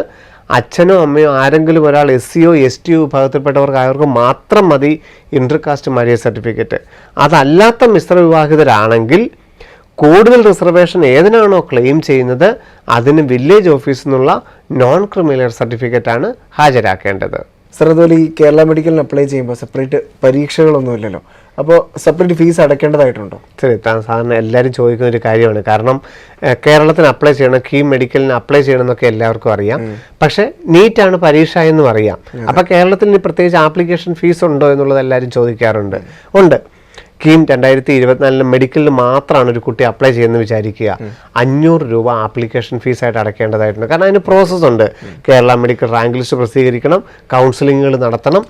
അച്ഛനോ അമ്മയോ ആരെങ്കിലും ഒരാൾ SCയോ STയോ വിഭാഗത്തിൽപ്പെട്ടവർക്ക് അവർക്ക് മാത്രം മതി ഇന്റർകാസ്റ്റ് മാരേജ് സർട്ടിഫിക്കറ്റ്. അതല്ലാത്ത മിശ്ര വിവാഹിതരാണെങ്കിൽ കൂടുതൽ റിസർവേഷൻ ഏതിനാണോ ക്ലെയിം ചെയ്യുന്നത് അതിന് വില്ലേജ് ഓഫീസിൽ നിന്നുള്ള നോൺ ക്രിമിലെയർ സർട്ടിഫിക്കറ്റാണ് ഹാജരാക്കേണ്ടത്. സർ, അതുപോലെ ഈ കേരള മെഡിക്കലിന് അപ്ലൈ ചെയ്യുമ്പോൾ സെപ്പറേറ്റ് പരീക്ഷകളൊന്നുമില്ലല്ലോ, അപ്പോൾ സെപ്പറേറ്റ് ഫീസ് അടയ്ക്കേണ്ടതായിട്ടുണ്ടോ? ശരി, സാധാരണ എല്ലാവരും ചോദിക്കുന്ന ഒരു കാര്യമാണ്. കാരണം കേരളത്തിന് അപ്ലൈ ചെയ്യണം, കീം മെഡിക്കലിന് അപ്ലൈ ചെയ്യണം എന്നൊക്കെ എല്ലാവർക്കും അറിയാം. പക്ഷേ നീറ്റാണ് പരീക്ഷ എന്നും അറിയാം. അപ്പം കേരളത്തിൽ ഇനി പ്രത്യേകിച്ച് ആപ്ലിക്കേഷൻ ഫീസ് ഉണ്ടോ എന്നുള്ളത് എല്ലാവരും ചോദിക്കാറുണ്ട്. ഉണ്ട്. കീം 2024 മെഡിക്കലിന് മാത്രമാണ് ഒരു കുട്ടി അപ്ലൈ ചെയ്യുന്നത് വിചാരിക്കുക, 500 രൂപ ആപ്ലിക്കേഷൻ ഫീസായിട്ട് അടയ്ക്കേണ്ടതായിട്ടുണ്ട്. കാരണം അതിന് പ്രോസസ്സ് ഉണ്ട്. കേരള മെഡിക്കൽ റാങ്ക് ലിസ്റ്റ് പ്രസിദ്ധീകരിക്കണം, കൗൺസിലിങ്ങുകൾ നടത്തണം,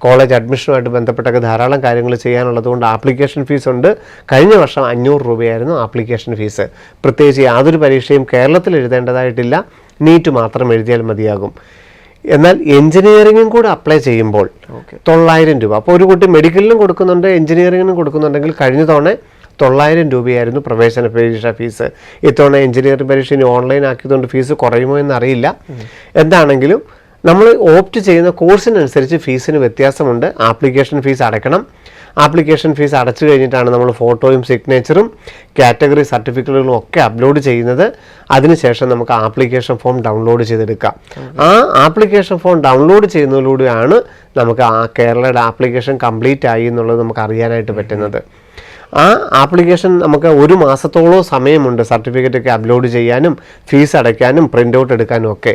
കോളേജ് അഡ്മിഷനുമായിട്ട് ബന്ധപ്പെട്ടൊക്കെ ധാരാളം കാര്യങ്ങൾ ചെയ്യാനുള്ളതുകൊണ്ട് ആപ്ലിക്കേഷൻ ഫീസ് ഉണ്ട്. കഴിഞ്ഞ വർഷം 500 രൂപയായിരുന്നു ആപ്ലിക്കേഷൻ ഫീസ്. പ്രത്യേകിച്ച് യാതൊരു പരീക്ഷയും കേരളത്തിൽ എഴുതേണ്ടതായിട്ടില്ല, നീറ്റ് മാത്രം എഴുതിയാൽ മതിയാകും. എന്നാൽ എഞ്ചിനീയറിംഗും കൂടെ അപ്ലൈ ചെയ്യുമ്പോൾ 900 രൂപ. അപ്പോൾ ഒരു കുട്ടി മെഡിക്കലിനും കൊടുക്കുന്നുണ്ട്, എഞ്ചിനീയറിംഗിനും കൊടുക്കുന്നുണ്ടെങ്കിൽ കഴിഞ്ഞ തവണ 900 രൂപയായിരുന്നു പ്രവേശന പരീക്ഷ ഫീസ്. ഇത്തവണ എഞ്ചിനീയറിംഗ് പരീക്ഷ ഇനി ഓൺലൈൻ ആക്കിയതുകൊണ്ട് ഫീസ് കുറയുമോ എന്നറിയില്ല. എന്താണെങ്കിലും നമ്മൾ ഓപ്റ്റ് ചെയ്യുന്ന കോഴ്സിനനുസരിച്ച് ഫീസിന് വ്യത്യാസമുണ്ട്. ആപ്ലിക്കേഷൻ ഫീസ് അടയ്ക്കണം. ആപ്ലിക്കേഷൻ ഫീസ് അടച്ചു കഴിഞ്ഞിട്ടാണ് നമ്മൾ ഫോട്ടോയും സിഗ്നേച്ചറും കാറ്റഗറി സർട്ടിഫിക്കറ്റുകളും ഒക്കെ അപ്ലോഡ് ചെയ്യുന്നത്. അതിനുശേഷം നമുക്ക് ആപ്ലിക്കേഷൻ ഫോം ഡൗൺലോഡ് ചെയ്തെടുക്കാം. ആ ആപ്ലിക്കേഷൻ ഫോം ഡൗൺലോഡ് ചെയ്യുന്നതിലൂടെയാണ് നമുക്ക് ആ കേരളയുടെ ആപ്ലിക്കേഷൻ കംപ്ലീറ്റ് ആയി എന്നുള്ളത് നമുക്ക് അറിയാനായിട്ട് പറ്റുന്നത്. ആ ആപ്ലിക്കേഷൻ നമുക്ക് 1 മാസത്തോളം സമയമുണ്ട് സർട്ടിഫിക്കറ്റൊക്കെ അപ്ലോഡ് ചെയ്യാനും ഫീസ് അടയ്ക്കാനും പ്രിൻ്റ് ഔട്ട് എടുക്കാനും ഒക്കെ.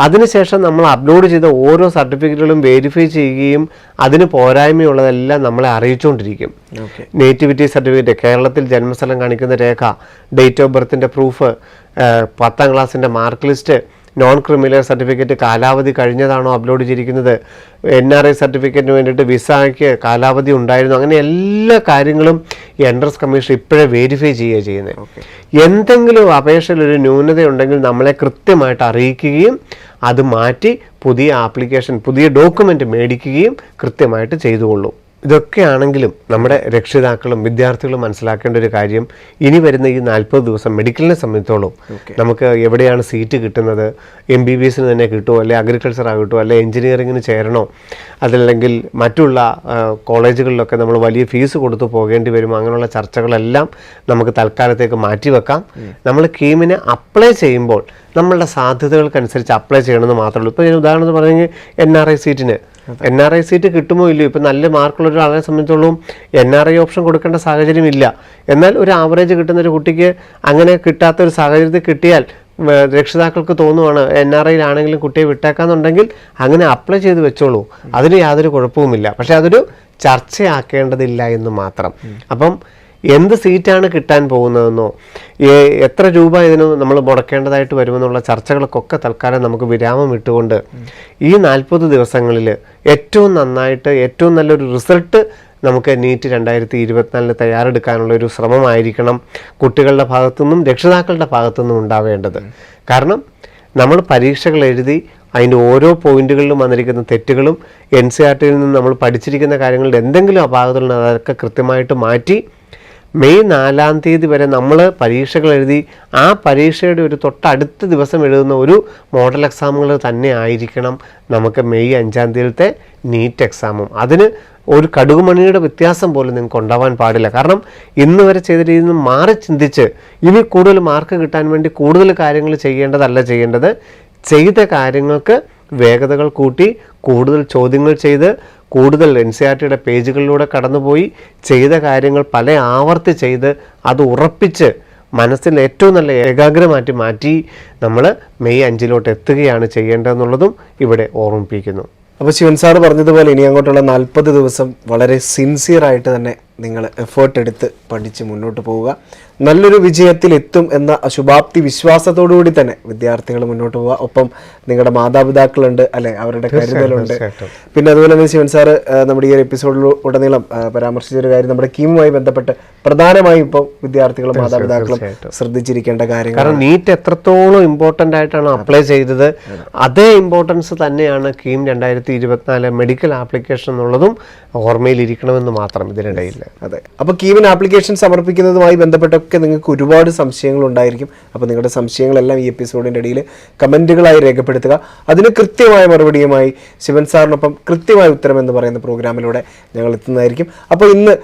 അതിനുശേഷം നമ്മൾ അപ്ലോഡ് ചെയ്ത ഓരോ സർട്ടിഫിക്കറ്റുകളും വെരിഫൈ ചെയ്യുകയും അതിന് പോരായ്മയുള്ളതെല്ലാം നമ്മളെ അറിയിച്ചുകൊണ്ടിരിക്കും. നേറ്റിവിറ്റി സർട്ടിഫിക്കറ്റ്, കേരളത്തിൽ ജന്മസ്ഥലം കാണിക്കുന്ന രേഖ, ഡേറ്റ് ഓഫ് ബർത്തിൻ്റെ പ്രൂഫ്, 10ാം ക്ലാസ്സിൻ്റെ mark list, non criminal certificate കാലാവധി കഴിഞ്ഞതാണോ അപ്ലോഡ് ചെയ്തിരിക്കുന്നത്, NRI സർട്ടിഫിക്കറ്റിന് വേണ്ടിയിട്ട് വിസയ്ക്ക് കാലാവധി ഉണ്ടായിരുന്നു, അങ്ങനെ എല്ലാ കാര്യങ്ങളും എൻട്രൻസ് കമ്മീഷൻ ഇപ്പോഴേ വെരിഫൈ ചെയ്യുക ചെയ്യുന്നത്. എന്തെങ്കിലും അപേക്ഷയിൽ ഒരു ന്യൂനതയുണ്ടെങ്കിൽ നമ്മളെ കൃത്യമായിട്ട് അറിയിക്കുകയും അത് മാറ്റി പുതിയ ആപ്ലിക്കേഷൻ, പുതിയ ഡോക്യുമെൻ്റ് മേടിക്കുകയും കൃത്യമായിട്ട് ചെയ്തുകൊള്ളൂ. ഇതൊക്കെയാണെങ്കിലും നമ്മുടെ രക്ഷിതാക്കളും വിദ്യാർത്ഥികളും മനസ്സിലാക്കേണ്ട ഒരു കാര്യം, ഇനി വരുന്ന ഈ 40 ദിവസം മെഡിക്കലിനെ സംബന്ധിച്ചോളം നമുക്ക് എവിടെയാണ് സീറ്റ് കിട്ടുന്നത്, MBBS തന്നെ കിട്ടുമോ, അല്ലെ അഗ്രികൾച്ചർ കിട്ടുമോ, അല്ലെ എഞ്ചിനീയറിങ്ങിന് ചേരണോ, അതല്ലെങ്കിൽ മറ്റുള്ള കോളേജുകളിലൊക്കെ നമ്മൾ വലിയ ഫീസ് കൊടുത്തു പോകേണ്ടി വരുമോ, അങ്ങനെയുള്ള ചർച്ചകളെല്ലാം നമുക്ക് തൽക്കാലത്തേക്ക് മാറ്റിവെക്കാം. നമ്മൾ കീമിനെ അപ്ലൈ ചെയ്യുമ്പോൾ നമ്മളുടെ സാധ്യതകൾക്കനുസരിച്ച് അപ്ലൈ ചെയ്യണമെന്ന് മാത്രമേ ഉള്ളൂ. ഇപ്പോൾ ഞാൻ ഉദാഹരണത്തിന് പറഞ്ഞെങ്കിൽ NRI സീറ്റ് കിട്ടുമോ ഇല്ലയോ, ഇപ്പം നല്ല മാർക്കുള്ള ഒരാളെ സംബന്ധിച്ചോളം NRI ഓപ്ഷൻ കൊടുക്കേണ്ട സാഹചര്യമില്ല. എന്നാൽ ഒരു ആവറേജ് കിട്ടുന്ന ഒരു കുട്ടിക്ക് അങ്ങനെ കിട്ടാത്തൊരു സാഹചര്യത്തിൽ കിട്ടിയാൽ രക്ഷിതാക്കൾക്ക് തോന്നുവാണ് NRIയിലാണെങ്കിലും കുട്ടിയെ വിട്ടേക്കാന്നുണ്ടെങ്കിൽ അങ്ങനെ അപ്ലൈ ചെയ്ത് വെച്ചോളൂ, അതിന് യാതൊരു കുഴപ്പവുമില്ല. പക്ഷെ അതൊരു ചർച്ചയാക്കേണ്ടതില്ല എന്ന് മാത്രം. അപ്പം എന്ത് സീറ്റാണ് കിട്ടാൻ പോകുന്നതെന്നോ എത്ര രൂപ ഇതിന് നമ്മൾ മുടക്കേണ്ടതായിട്ട് വരുമെന്നുള്ള ചർച്ചകൾക്കൊക്കെ തൽക്കാലം നമുക്ക് വിരാമം ഇട്ടുകൊണ്ട് ഈ 40 ദിവസങ്ങളിൽ ഏറ്റവും നന്നായിട്ട് ഏറ്റവും നല്ലൊരു റിസൾട്ട് നമുക്ക് നീറ്റ് 2024 തയ്യാറെടുക്കാനുള്ള ഒരു ശ്രമമായിരിക്കണം കുട്ടികളുടെ ഭാഗത്തുനിന്നും രക്ഷിതാക്കളുടെ ഭാഗത്തുനിന്നും ഉണ്ടാവേണ്ടത്. കാരണം നമ്മൾ പരീക്ഷകൾ എഴുതി അതിൻ്റെ ഓരോ പോയിന്റുകളിലും വന്നിരിക്കുന്ന തെറ്റുകളും NCERTയിൽ നിന്ന് നമ്മൾ പഠിച്ചിരിക്കുന്ന കാര്യങ്ങളുടെ എന്തെങ്കിലും അപാകതകളുണ്ട് അതൊക്കെ കൃത്യമായിട്ട് മാറ്റി മെയ് 4-ാം തീയതി വരെ നമ്മൾ പരീക്ഷകൾ എഴുതി ആ പരീക്ഷയുടെ ഒരു തൊട്ടടുത്ത ദിവസം എഴുതുന്ന ഒരു മോഡൽ എക്സാമുകൾ തന്നെ ആയിരിക്കണം നമുക്ക് മെയ് 5-ാം തീയതിയിലത്തെ നീറ്റ് എക്സാമും. അതിന് ഒരു കടുകുമണിയുടെ വ്യത്യാസം പോലും നിങ്ങൾക്ക് ഉണ്ടാവാൻ പാടില്ല. കാരണം ഇന്ന് വരെ ചെയ്ത രീതിയിൽ നിന്ന് മാറി ചിന്തിച്ച് ഇനി കൂടുതൽ മാർക്ക് കിട്ടാൻ വേണ്ടി കൂടുതൽ കാര്യങ്ങൾ ചെയ്യേണ്ടത് ചെയ്ത കാര്യങ്ങൾക്ക് വേഗതകൾ കൂട്ടി കൂടുതൽ ചോദ്യങ്ങൾ ചെയ്ത് കൂടുതൽ NCERTയുടെ പേജുകളിലൂടെ കടന്നുപോയി ചെയ്ത കാര്യങ്ങൾ പല ആവർത്തി ചെയ്ത് അത് ഉറപ്പിച്ച് മനസ്സിൽ ഏറ്റവും നല്ല ഏകാഗ്രമാറ്റി മാറ്റി നമ്മൾ മെയ് 5-ലോട്ട് എത്തുകയാണ് ചെയ്യേണ്ടതെന്നുള്ളതും ഇവിടെ ഓർമ്മിപ്പിക്കുന്നു. അപ്പോൾ ശിവൻ സാറ് പറഞ്ഞതുപോലെ ഇനി അങ്ങോട്ടുള്ള 40 ദിവസം വളരെ സിൻസിയറായിട്ട് തന്നെ നിങ്ങൾ എഫേർട്ട് എടുത്ത് പഠിച്ച് മുന്നോട്ട് പോവുക. നല്ലൊരു വിജയത്തിലെത്തും എന്ന ശുഭാപ്തി വിശ്വാസത്തോടു കൂടി തന്നെ വിദ്യാർത്ഥികൾ മുന്നോട്ട് പോവുക. ഒപ്പം നിങ്ങളുടെ മാതാപിതാക്കളുണ്ട് അല്ലെ, അവരുടെ കരുതലുണ്ട്. പിന്നെ അതുപോലെ തന്നെ ശിവൻ സാറ് നമ്മുടെ ഈ ഒരു എപ്പിസോഡിൽ ഉടനീളം പരാമർശിച്ചൊരു കാര്യം നമ്മുടെ കീമുമായി ബന്ധപ്പെട്ട് പ്രധാനമായും ഇപ്പോൾ വിദ്യാർത്ഥികളും മാതാപിതാക്കളും ശ്രദ്ധിച്ചിരിക്കേണ്ട കാര്യങ്ങൾ. കാരണം നീറ്റ് എത്രത്തോളം ഇമ്പോർട്ടൻ്റ് ആയിട്ടാണ് അപ്ലൈ ചെയ്തത് അതേ ഇമ്പോർട്ടൻസ് തന്നെയാണ് കീം 2024 മെഡിക്കൽ ആപ്ലിക്കേഷൻ എന്നുള്ളതും ഓർമ്മയിലിരിക്കണമെന്ന് മാത്രം ഇതിനിടയിൽ. അതെ, അപ്പോൾ കീമിന് ആപ്ലിക്കേഷൻ സമർപ്പിക്കുന്നതുമായി ബന്ധപ്പെട്ടൊക്കെ നിങ്ങൾക്ക് ഒരുപാട് സംശയങ്ങൾ ഉണ്ടായിരിക്കും. അപ്പോൾ നിങ്ങളുടെ സംശയങ്ങളെല്ലാം ഈ എപ്പിസോഡിൻ്റെ ഇടയിൽ കമൻറ്റുകളായി രേഖപ്പെടുത്തുക. അതിന് കൃത്യമായ മറുപടിയുമായി ശിവൻ സാറിനൊപ്പം കൃത്യമായ ഉത്തരം എന്ന് പറയുന്ന പ്രോഗ്രാമിലൂടെ ഞങ്ങൾ എത്തുന്നതായിരിക്കും. അപ്പോൾ ഇന്ന്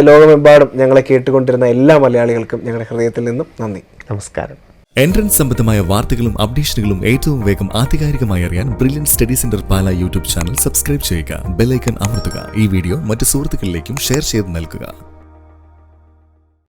ലോകമെമ്പാടും ഞങ്ങളെ കേട്ടുകൊണ്ടിരുന്ന എല്ലാ മലയാളികൾക്കും ഞങ്ങളുടെ ഹൃദയത്തിൽ നിന്നും നന്ദി, നമസ്കാരം. എൻട്രൻസ് സംബന്ധമായ വാർത്തകളും അപ്ഡേഷനുകളും ഏറ്റവും വേഗം ആധികാരികമായി അറിയാൻ ബ്രില്യൻറ്റ് സ്റ്റഡി സെന്റർ പാല യൂട്യൂബ് ചാനൽ സബ്സ്ക്രൈബ് ചെയ്യുക. ബെൽ ഐക്കൺ അമർത്തുക. ഈ വീഡിയോ മറ്റ് സുഹൃത്തുക്കളിലേക്കും ഷെയർ ചെയ്ത് നൽകുക.